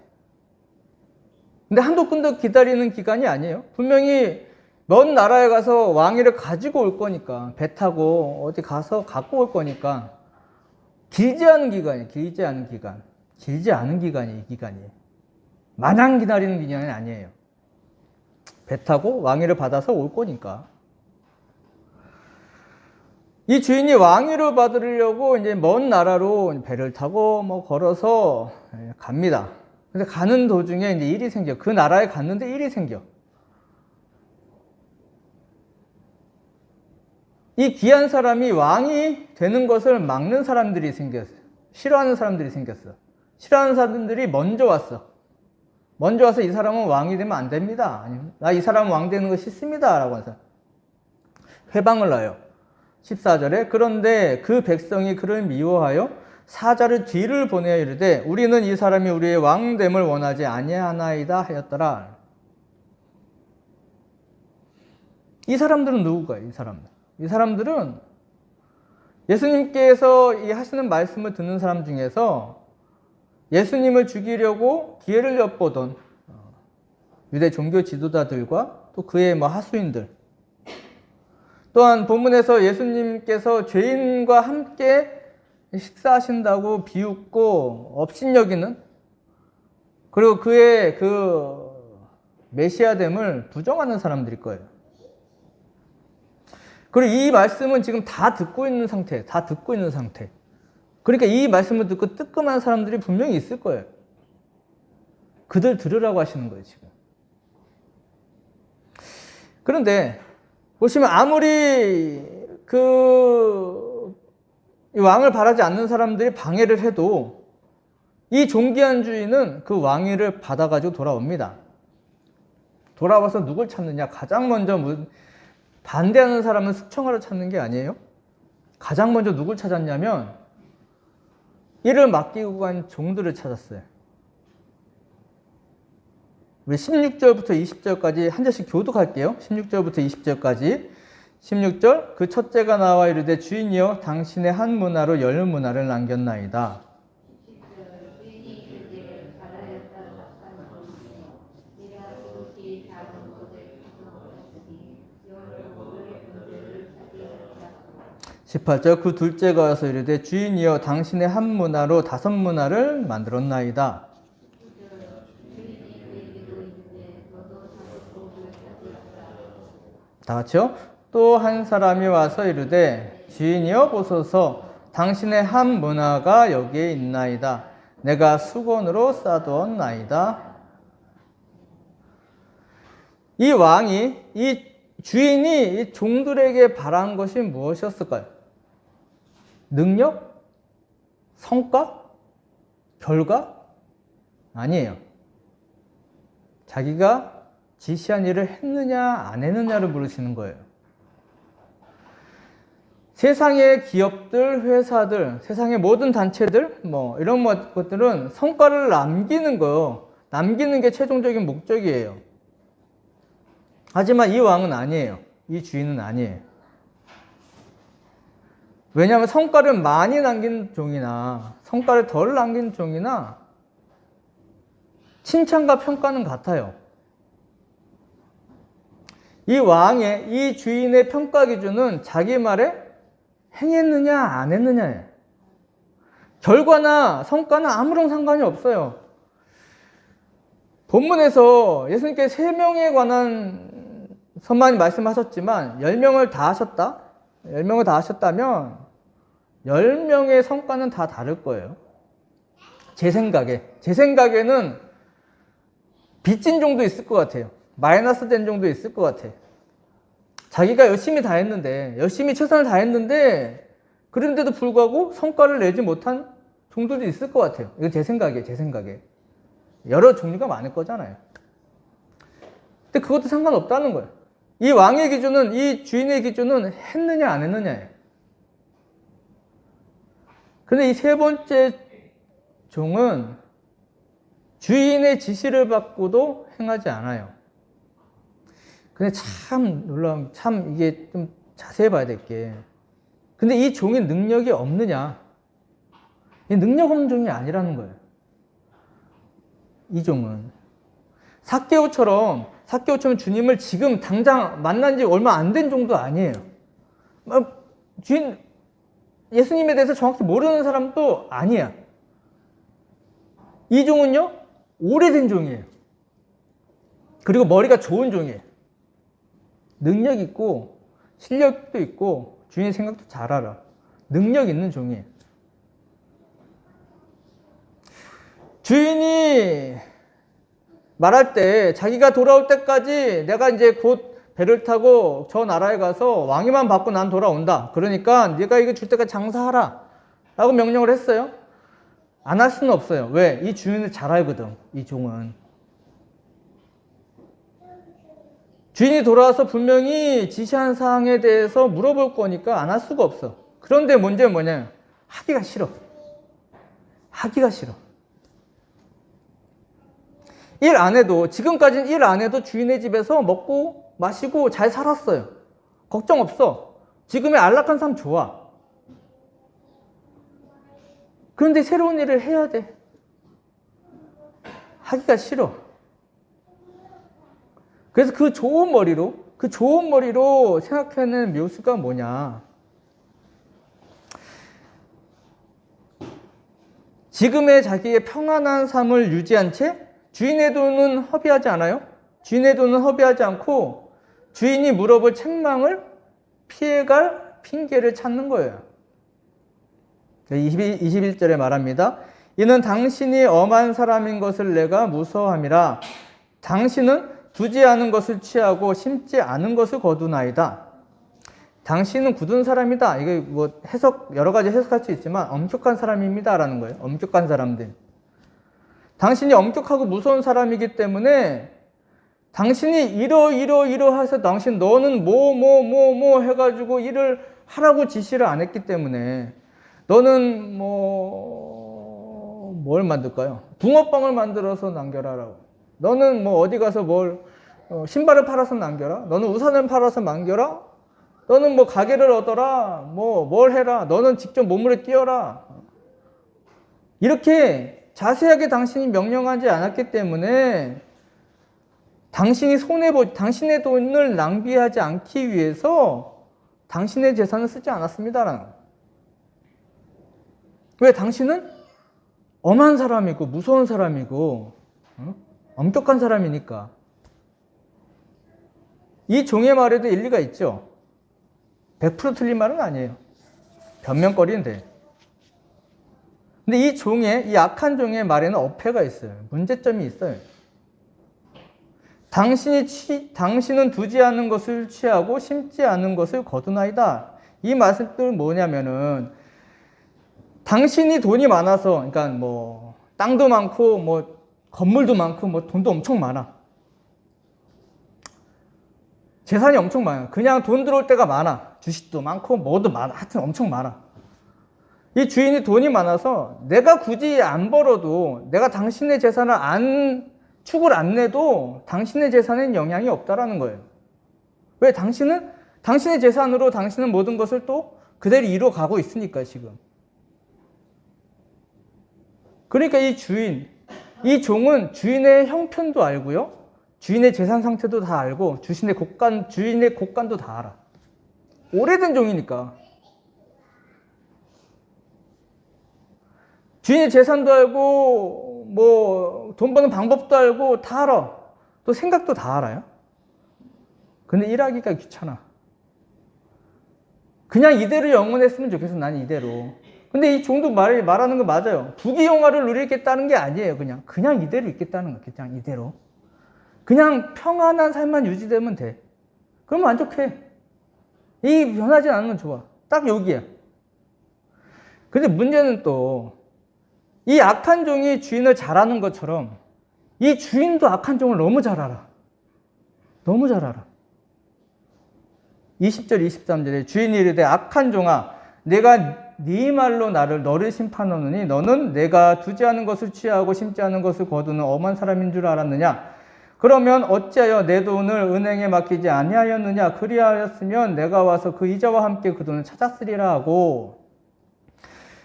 근데 한도 끝도 기다리는 기간이 아니에요. 분명히 먼 나라에 가서 왕위를 가지고 올 거니까, 배 타고 어디 가서 갖고 올 거니까 길지 않은 기간이에요. 길지 않은 기간. 길지 않은 기간이 이 기간이. 마냥 기다리는 기간이 아니에요. 배 타고 왕위를 받아서 올 거니까. 이 주인이 왕위를 받으려고 이제 먼 나라로 배를 타고 뭐 걸어서 갑니다. 근데 가는 도중에 이제 일이 생겨. 그 나라에 갔는데 일이 생겨. 이 귀한 사람이 왕이 되는 것을 막는 사람들이 생겼어요. 싫어하는 사람들이 생겼어. 싫어하는 사람들이 먼저 왔어. 먼저 와서 이 사람은 왕이 되면 안 됩니다. 나 이 사람은 왕 되는 거 싫습니다. 라고 해서 회방을 놔요. 14절에 그런데 그 백성이 그를 미워하여 사자를 뒤를 보내어 이르되 우리는 이 사람이 우리의 왕됨을 원하지 아니하나이다 하였더라. 이 사람들은 누구가요? 이 사람들은 예수님께서 이 하시는 말씀을 듣는 사람 중에서 예수님을 죽이려고 기회를 엿보던 유대 종교 지도자들과 또 그의 뭐 하수인들, 또한 본문에서 예수님께서 죄인과 함께 식사하신다고 비웃고 업신여기는, 그리고 그의 그 메시아됨을 부정하는 사람들일 거예요. 그리고 이 말씀은 지금 다 듣고 있는 상태. 그러니까 이 말씀을 듣고 뜨끔한 사람들이 분명히 있을 거예요. 그들 들으라고 하시는 거예요, 지금. 그런데 보시면 아무리 이 왕을 바라지 않는 사람들이 방해를 해도 이 존귀한 주인은 그 왕위를 받아가지고 돌아옵니다. 돌아와서 누굴 찾느냐? 가장 먼저 반대하는 사람은 숙청하러 찾는 게 아니에요. 가장 먼저 누굴 찾았냐면 이를 맡기고 간 종들을 찾았어요. 우리 16절부터 20절까지 한 절씩 교독할게요. 16절부터 20절까지. 16절 그 첫째가 나와 이르되 주인이여 당신의 한 문화로 열 문화를 남겼나이다. (18절) 그 둘째가 와서 이르되 주인이여 당신의 한 문화로 5 문화를 만들었나이다. 다 같이요. 또 한 사람이 와서 이르되 주인이여 보소서 당신의 한 문화가 여기에 있나이다. 내가 수건으로 싸두었나이다. 이 왕이, 이 주인이 이 종들에게 바란 것이 무엇이었을까요? 능력? 성과? 결과? 아니에요. 자기가 지시한 일을 했느냐 안 했느냐를 물으시는 거예요. 세상의 기업들, 회사들, 세상의 모든 단체들, 뭐 이런 것들은 성과를 남기는 거예요. 남기는 게 최종적인 목적이에요. 하지만 이 왕은 아니에요. 이 주인은 아니에요. 왜냐하면 성과를 많이 남긴 종이나 성과를 덜 남긴 종이나 칭찬과 평가는 같아요. 이 왕의, 이 주인의 평가 기준은 자기 말에 행했느냐 안 했느냐예요. 결과나 성과는 아무런 상관이 없어요. 본문에서 예수님께서 3명에 관한 서만 말씀하셨지만 10명을 다 하셨다? 10명을 다 하셨다면 10명의 성과는 다 다를 거예요. 제 생각에는 빚진 종도 있을 것 같아요. 마이너스 된 종도 있을 것 같아요. 자기가 열심히 다 했는데, 열심히 최선을 다했는데 그런데도 불구하고 성과를 내지 못한 종들도 있을 것 같아요. 이거 제 생각에. 여러 종류가 많을 거잖아요. 근데 그것도 상관없다는 거예요. 이 왕의 기준은, 이 주인의 기준은 했느냐 안 했느냐예요. 그런데 이 3번째 종은 주인의 지시를 받고도 행하지 않아요. 근데 참 놀라운, 참 이게 좀 자세히 봐야 될 게, 근데 이 종이 능력이 없느냐? 이 능력 없는 종이 아니라는 거예요. 이 종은. 삭개오처럼 주님을 지금 당장 만난 지 얼마 안 된 종도 아니에요. 주인, 예수님에 대해서 정확히 모르는 사람도 아니야. 이 종은요, 오래된 종이에요. 그리고 머리가 좋은 종이에요. 능력 있고, 실력도 있고, 주인 생각도 잘 알아. 능력 있는 종이에요. 주인이 말할 때, 자기가 돌아올 때까지 내가 이제 곧 배를 타고 저 나라에 가서 왕위만 받고 난 돌아온다. 그러니까 네가 이거 줄 때까지 장사하라. 라고 명령을 했어요. 안 할 수는 없어요. 왜? 이 주인을 잘 알거든, 이 종은. 주인이 돌아와서 분명히 지시한 사항에 대해서 물어볼 거니까 안 할 수가 없어. 그런데 문제는 뭐냐? 하기가 싫어. 하기가 싫어. 일 안 해도, 지금까지는 일 안 해도 주인의 집에서 먹고 마시고 잘 살았어요. 걱정 없어. 지금의 안락한 삶 좋아. 그런데 새로운 일을 해야 돼. 하기가 싫어. 그래서 그 좋은 머리로 생각하는 묘수가 뭐냐. 지금의 자기의 평안한 삶을 유지한 채 주인의 돈은 허비하지 않아요? 주인의 돈은 허비하지 않고 주인이 물어볼 책망을 피해갈 핑계를 찾는 거예요. 21절에 말합니다. 이는 당신이 엄한 사람인 것을 내가 무서워함이라. 당신은 두지 않은 것을 취하고 심지 않은 것을 거두나이다. 당신은 굳은 사람이다. 이게 뭐 여러 가지 해석할 수 있지만 엄격한 사람입니다. 라는 거예요. 엄격한 사람들. 당신이 엄격하고 무서운 사람이기 때문에 당신이 이러해서 너는 뭐 해가지고 일을 하라고 지시를 안 했기 때문에 너는 뭘 만들까요? 붕어빵을 만들어서 남겨라라고. 너는 어디 가서 신발을 팔아서 남겨라. 너는 우산을 팔아서 남겨라. 너는 가게를 얻어라. 뭘 해라. 너는 직접 몸으로 뛰어라. 이렇게 자세하게 당신이 명령하지 않았기 때문에 당신의 돈을 낭비하지 않기 위해서 당신의 재산을 쓰지 않았습니다라는 거예요. 왜? 당신은 엄한 사람이고 무서운 사람이고 엄격한 사람이니까. 이 종의 말에도 일리가 있죠. 100% 틀린 말은 아니에요. 변명거리는 돼. 근데 이 악한 종의 말에는 어폐가 있어요. 문제점이 있어요. 당신은 두지 않은 것을 취하고 심지 않은 것을 거두나이다. 이 말씀은 뭐냐면은 당신이 돈이 많아서, 그러니까 땅도 많고 건물도 많고 돈도 엄청 많아. 재산이 엄청 많아. 그냥 돈 들어올 때가 많아. 주식도 많고 뭐도 많아. 하여튼 엄청 많아. 이 주인이 돈이 많아서 내가 굳이 안 벌어도, 내가 당신의 재산을 축을 안 내도 당신의 재산에는 영향이 없다라는 거예요. 왜? 당신의 재산으로 당신은 모든 것을 또 그대로 이루어가고 있으니까 지금. 그러니까 이 종은 주인의 형편도 알고요. 주인의 재산 상태도 다 알고 주인의 곡간도 다 알아. 오래된 종이니까. 주인의 재산도 알고 돈 버는 방법도 알고 다 알아. 또 생각도 다 알아요. 근데 일하기가 귀찮아. 그냥 이대로 영원했으면 좋겠어. 난 이대로. 근데 이 종도 말하는 거 맞아요. 부귀영화를 누리겠다는 게 아니에요. 그냥 이대로 있겠다는 거예요. 그냥 이대로. 그냥 평안한 삶만 유지되면 돼. 그럼 만족해. 이 변하지 않으면 좋아. 딱 여기야. 근데 문제는 또 이 악한 종이 주인을 잘 아는 것처럼 이 주인도 악한 종을 너무 잘 알아. 너무 잘 알아. 20절, 23절에 주인이 이르되 악한 종아, 내가 네 말로 너를 심판하노니 너는 내가 두지 않은 것을 취하고 심지 않은 것을 거두는 엄한 사람인 줄 알았느냐? 그러면 어찌하여 내 돈을 은행에 맡기지 아니하였느냐? 그리하였으면 내가 와서 그 이자와 함께 그 돈을 찾았으리라 하고,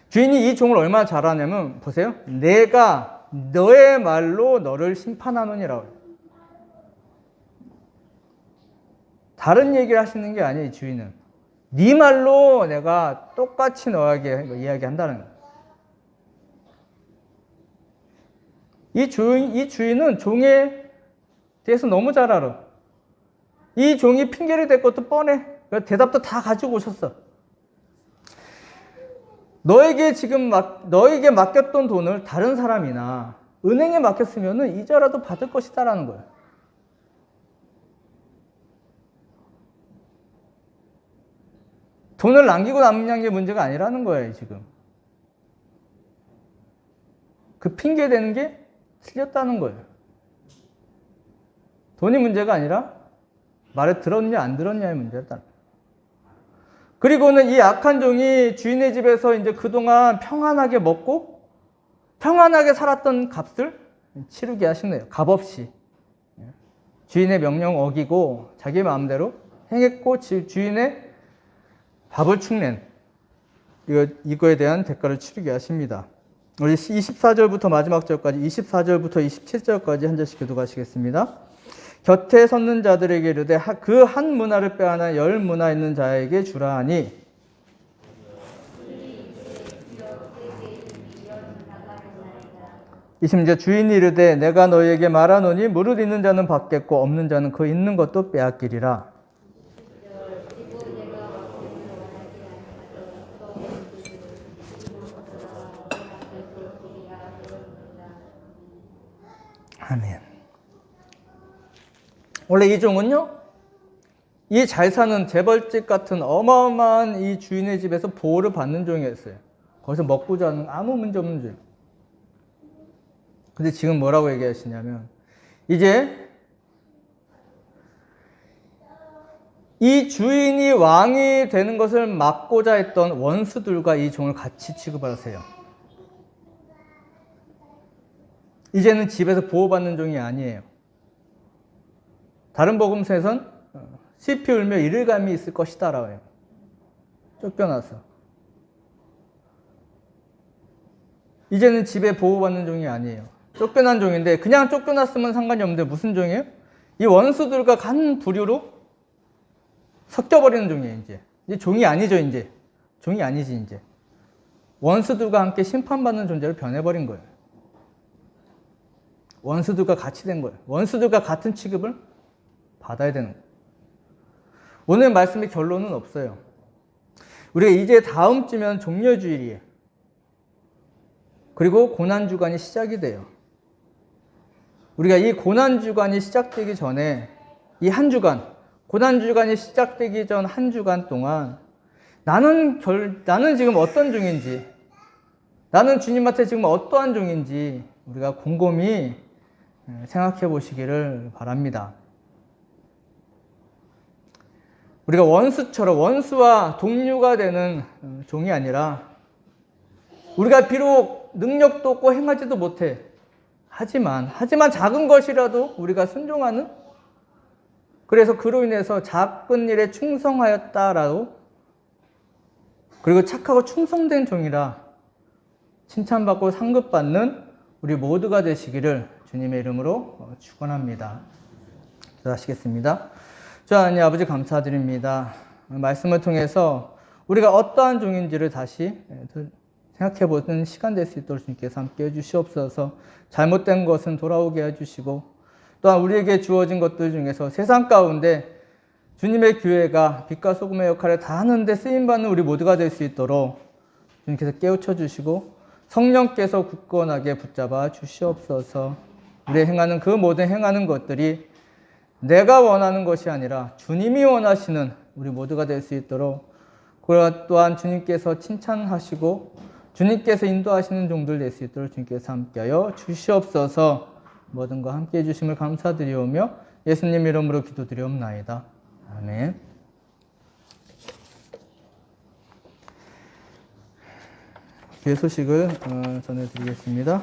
주인이 이 종을 얼마나 잘하냐면 보세요. 내가 너의 말로 너를 심판하노니라고 해요. 다른 얘기를 하시는 게 아니에요. 주인은 네 말로 내가 똑같이 너에게 이야기한다는 거예요. 이 주인은 종에 대해서 너무 잘 알아. 이 종이 핑계를 댈 것도 뻔해. 대답도 다 가지고 오셨어. 너에게 맡겼던 돈을 다른 사람이나 은행에 맡겼으면 이자라도 받을 것이다라는 거예요. 돈을 남기고 남는 게 문제가 아니라는 거예요, 지금. 그 핑계 대는 게 틀렸다는 거예요. 돈이 문제가 아니라 말을 들었냐 안 들었냐의 문제였다. 그리고는 이 악한 종이 주인의 집에서 이제 그동안 평안하게 먹고 평안하게 살았던 값을 치르게 하시네요. 값없이. 주인의 명령 어기고 자기 마음대로 행했고 주인의 밥을 축낸 이거에 대한 대가를 치르게 하십니다. 우리 24절부터 마지막 절까지 24절부터 27절까지 한 절씩 교독하시겠습니다. 곁에 섰는 자들에게 이르되 그 한 문화를 빼앗아 10문화 있는 자에게 주라 하니 이 심지어 주인이 이르되 내가 너희에게 말하노니 무릇 있는 자는 받겠고 없는 자는 그 있는 것도 빼앗기리라. 아멘. 원래 이 종은요, 이 잘 사는 재벌집 같은 어마어마한 이 주인의 집에서 보호를 받는 종이었어요. 거기서 먹고 자는 아무 문제 없는 종. 근데 지금 뭐라고 얘기하시냐면, 이제 이 주인이 왕이 되는 것을 막고자 했던 원수들과 이 종을 같이 취급하세요. 이제는 집에서 보호받는 종이 아니에요. 다른 복음서에선 슬피 울며 이를감이 있을 것이다 라고 해요. 쫓겨나서. 이제는 집에 보호받는 종이 아니에요. 쫓겨난 종인데 그냥 쫓겨났으면 상관이 없는데 무슨 종이에요? 이 원수들과 간 부류로 섞여버리는 종이에요. 이제 종이 아니죠. 이제 종이 아니지. 이제 원수들과 함께 심판받는 존재로 변해버린 거예요. 원수들과 같이 된 거예요. 원수들과 같은 취급을 받아야 되는 거예요. 오늘 말씀의 결론은 없어요. 우리가 이제 다음 주면 종려주일이에요. 그리고 고난주간이 시작이 돼요. 우리가 이 고난주간이 시작되기 전에 이 한 주간, 고난주간이 시작되기 전 한 주간 동안 나는 지금 어떤 종인지, 나는 주님한테 지금 어떠한 종인지 우리가 곰곰이 생각해 보시기를 바랍니다. 우리가 원수와 동료가 되는 종이 아니라 우리가 비록 능력도 없고 행하지도 못해. 하지만 작은 것이라도 우리가 순종하는, 그래서 그로 인해서 작은 일에 충성하였다라고, 그리고 착하고 충성된 종이라 칭찬받고 상급받는 우리 모두가 되시기를 주님의 이름으로 축원합니다. 기도하시겠습니다. 주 하나님 아버지 감사드립니다. 말씀을 통해서 우리가 어떠한 종인지를 다시 생각해보는 시간 될 수 있도록 주님께서 함께 해주시옵소서. 잘못된 것은 돌아오게 해주시고 또한 우리에게 주어진 것들 중에서 세상 가운데 주님의 교회가 빛과 소금의 역할을 다 하는데 쓰임받는 우리 모두가 될 수 있도록 주님께서 깨우쳐 주시고 성령께서 굳건하게 붙잡아 주시옵소서. 우리 행하는 그 모든 행하는 것들이 내가 원하는 것이 아니라 주님이 원하시는 우리 모두가 될 수 있도록, 그리고 또한 주님께서 칭찬하시고 주님께서 인도하시는 종들 될 수 있도록 주님께서 함께하여 주시옵소서. 모든 거 함께해 주심을 감사드리오며 예수님 이름으로 기도드리옵나이다. 아멘. 교회 소식을 전해드리겠습니다.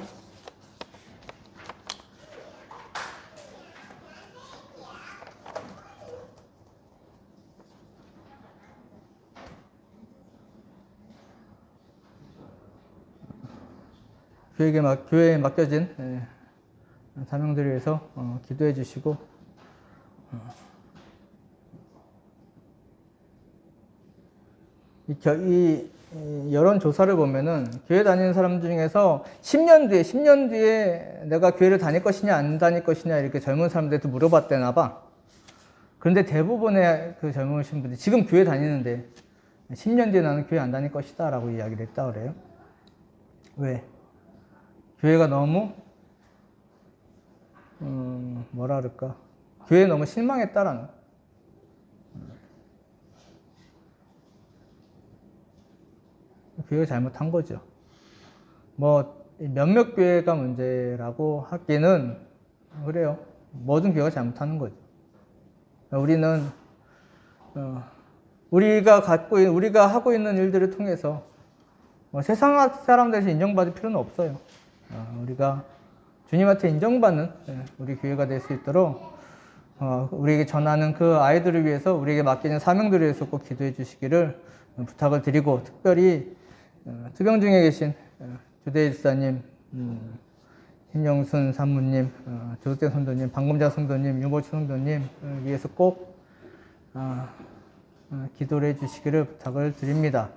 교회에 맡겨진 사명들을 위해서 기도해 주시고, 이 여론조사를 보면은 교회 다니는 사람 중에서 10년 뒤에 내가 교회를 다닐 것이냐 안 다닐 것이냐 이렇게 젊은 사람들한테 물어봤대나 봐. 그런데 대부분의 그 젊으신 분들이 지금 교회 다니는데 10년 뒤에 나는 교회 안 다닐 것이다 라고 이야기를 했다 그래요. 왜? 교회가 너무 뭐라 그럴까? 교회에 너무 실망했다라는. 교회가 잘못한 거죠. 뭐 몇몇 교회가 문제라고 하기는 그래요. 모든 교회가 잘못하는 거죠. 우리는 우리가 하고 있는 일들을 통해서 세상 사람들에서 인정받을 필요는 없어요. 우리가 주님한테 인정받는 우리 교회가 될 수 있도록 우리에게 전하는 그 아이들을 위해서 우리에게 맡기는 사명들을 위해서 꼭 기도해 주시기를 부탁을 드리고, 특별히 투병 중에 계신 주대 집사님, 신영순 산모님, 조석대 성도님, 방금자 성도님, 윤고치 성도님 위해서 꼭 기도를 해 주시기를 부탁을 드립니다.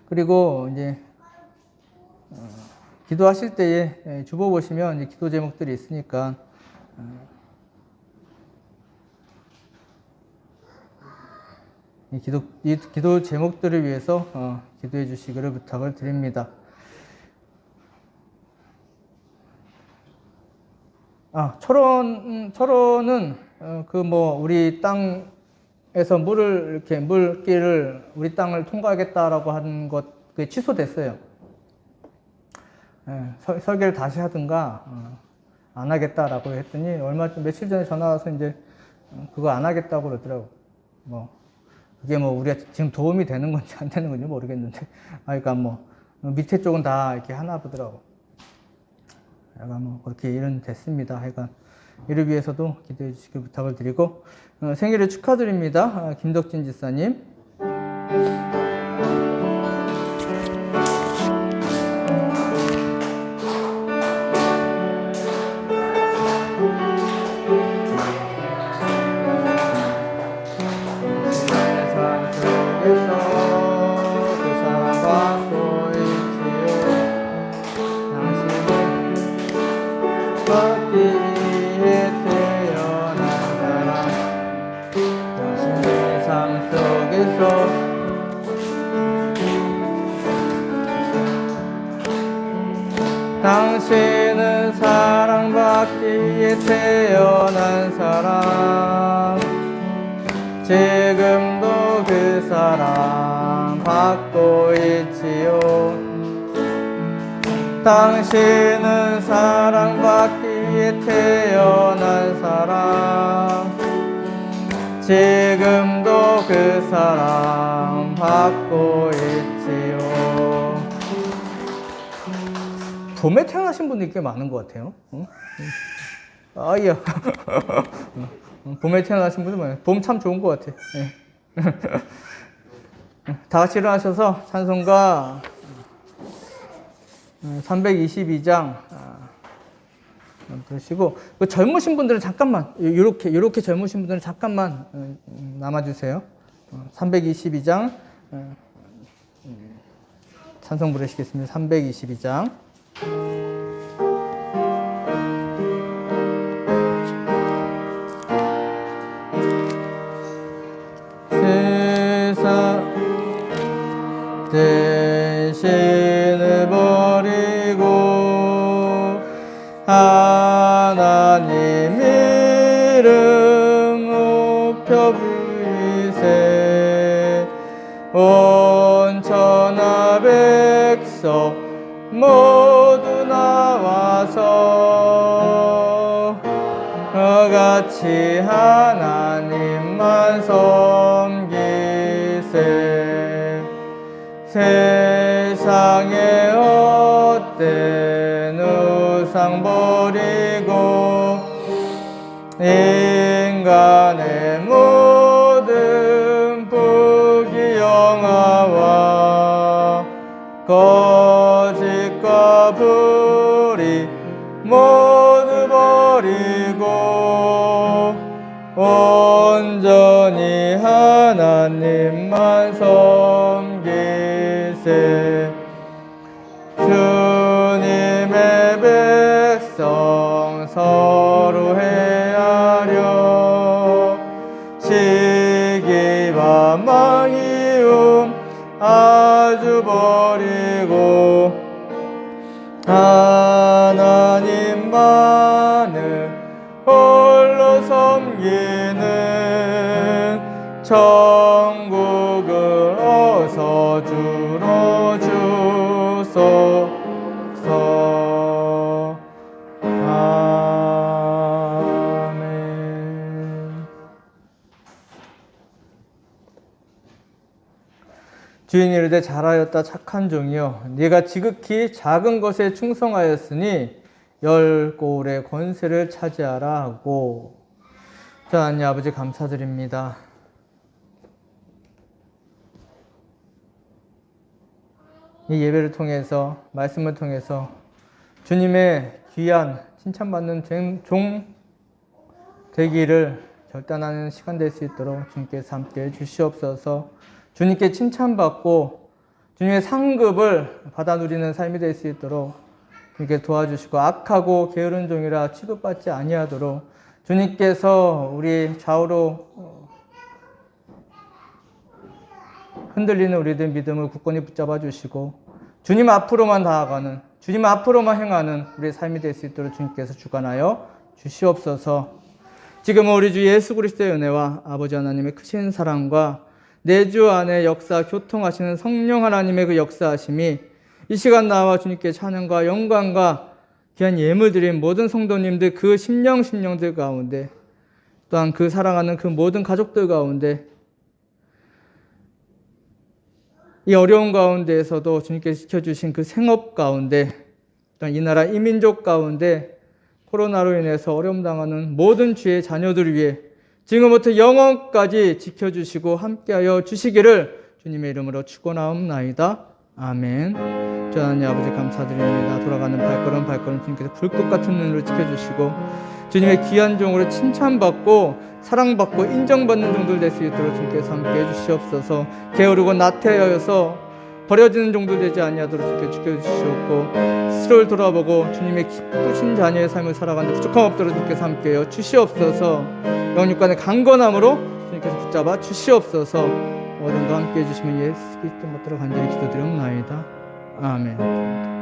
그리고 이제 기도하실 때에 주보 보시면 이제 기도 제목들이 있으니까 이 기도 제목들을 위해서 기도해 주시기를 부탁을 드립니다. 철원은 우리 땅에서 물길을 우리 땅을 통과하겠다라고 한 것 그게 취소됐어요. 설계를 다시 하든가 안 하겠다라고 했더니 며칠 전에 전화 와서 이제 그거 안 하겠다고 그러더라고. 그게 우리가 지금 도움이 되는 건지 안 되는 건지 모르겠는데, 그러니까 밑에 쪽은 다 이렇게 하나 보더라고. 그렇게 일은 됐습니다. 하여간 이를 위해서도 기도해 주시길 부탁을 드리고, 생일을 축하드립니다. 김덕진 집사님. 당신은 사랑받기에 태어난 사람, 지금도 그 사랑 받고 있지요. 당신은 사랑받기에 태어난 사람, 지금도 그 사랑 받고 있지요. 봄에 태어나신 분들이 꽤 많은 것 같아요. 예. 봄에 태어나신 분들 많아요. 봄 참 좋은 것 같아요. 다 같이 일어나셔서 찬송가 322장 부르시고, 젊으신 분들은 잠깐만, 이렇게 젊으신 분들은 잠깐만 남아주세요. 322장 찬송 부르시겠습니다. 322장. 세상 대신을 버리고 하나님 이름 높여 부르세. 온 천하 백성 모두 나와서 같이 하나님만 섬기세. 세상에 헛된 우상 버리고 인간의 모든 부귀영화와 거짓과 온전히 하나님만 섬기세. 주님의 백성 서로 헤아려 시기와 망이움 아주 버리고 하나님만을 홀로 섬기는 천국을 어서 주로 주소서. 아멘. 주인이 이르되 잘하였다 착한 종이여, 네가 지극히 작은 것에 충성하였으니 열 고울의 권세를 차지하라 하고. 자, 하나님 아버지 감사드립니다. 이 예배를 통해서, 말씀을 통해서 주님의 귀한 칭찬받는 종 되기를 결단하는 시간 될 수 있도록 주님께서 함께 주시옵소서. 주님께 칭찬받고 주님의 상급을 받아 누리는 삶이 될 수 있도록 주님께 도와주시고, 악하고 게으른 종이라 취급받지 아니하도록 주님께서 우리 좌우로 흔들리는 우리들 믿음을 굳건히 붙잡아 주시고 주님 앞으로만 나아가는, 주님 앞으로만 행하는 우리의 삶이 될 수 있도록 주님께서 주관하여 주시옵소서. 지금은 우리 주 예수 그리스도의 은혜와 아버지 하나님의 크신 사랑과 내주 안에 역사 교통하시는 성령 하나님의 그 역사하심이 이 시간 나와 주님께 찬양과 영광과 귀한 예물 드린 모든 성도님들, 그 심령들 가운데, 또한 그 사랑하는 그 모든 가족들 가운데, 이 어려운 가운데에서도 주님께서 지켜주신 그 생업 가운데, 또한 이 나라 이 민족 가운데 코로나로 인해서 어려움 당하는 모든 주의 자녀들을 위해 지금부터 영원까지 지켜주시고 함께하여 주시기를 주님의 이름으로 축원하옵나이다. 아멘. 주 하나님 아버지 감사드립니다. 돌아가는 발걸음 주님께서 불꽃 같은 눈으로 지켜주시고 주님의 귀한 종으로 칭찬받고 사랑받고 인정받는 종들 될 수 있도록 주님께서 함께해 주시옵소서. 게으르고 나태하여서 버려지는 종들 되지 아니하도록 주님께 지켜주시옵고, 스스로를 돌아보고 주님의 기쁘신 자녀의 삶을 살아가는 부족함 없도록 주님께서 함께해 주시옵소서. 영육간의 강건함으로 주님께서 붙잡아 주시옵소서. 모든 거 함께해 주시면 예수 그리스도 받들어 간절히 기도드리옵나이다. 아멘.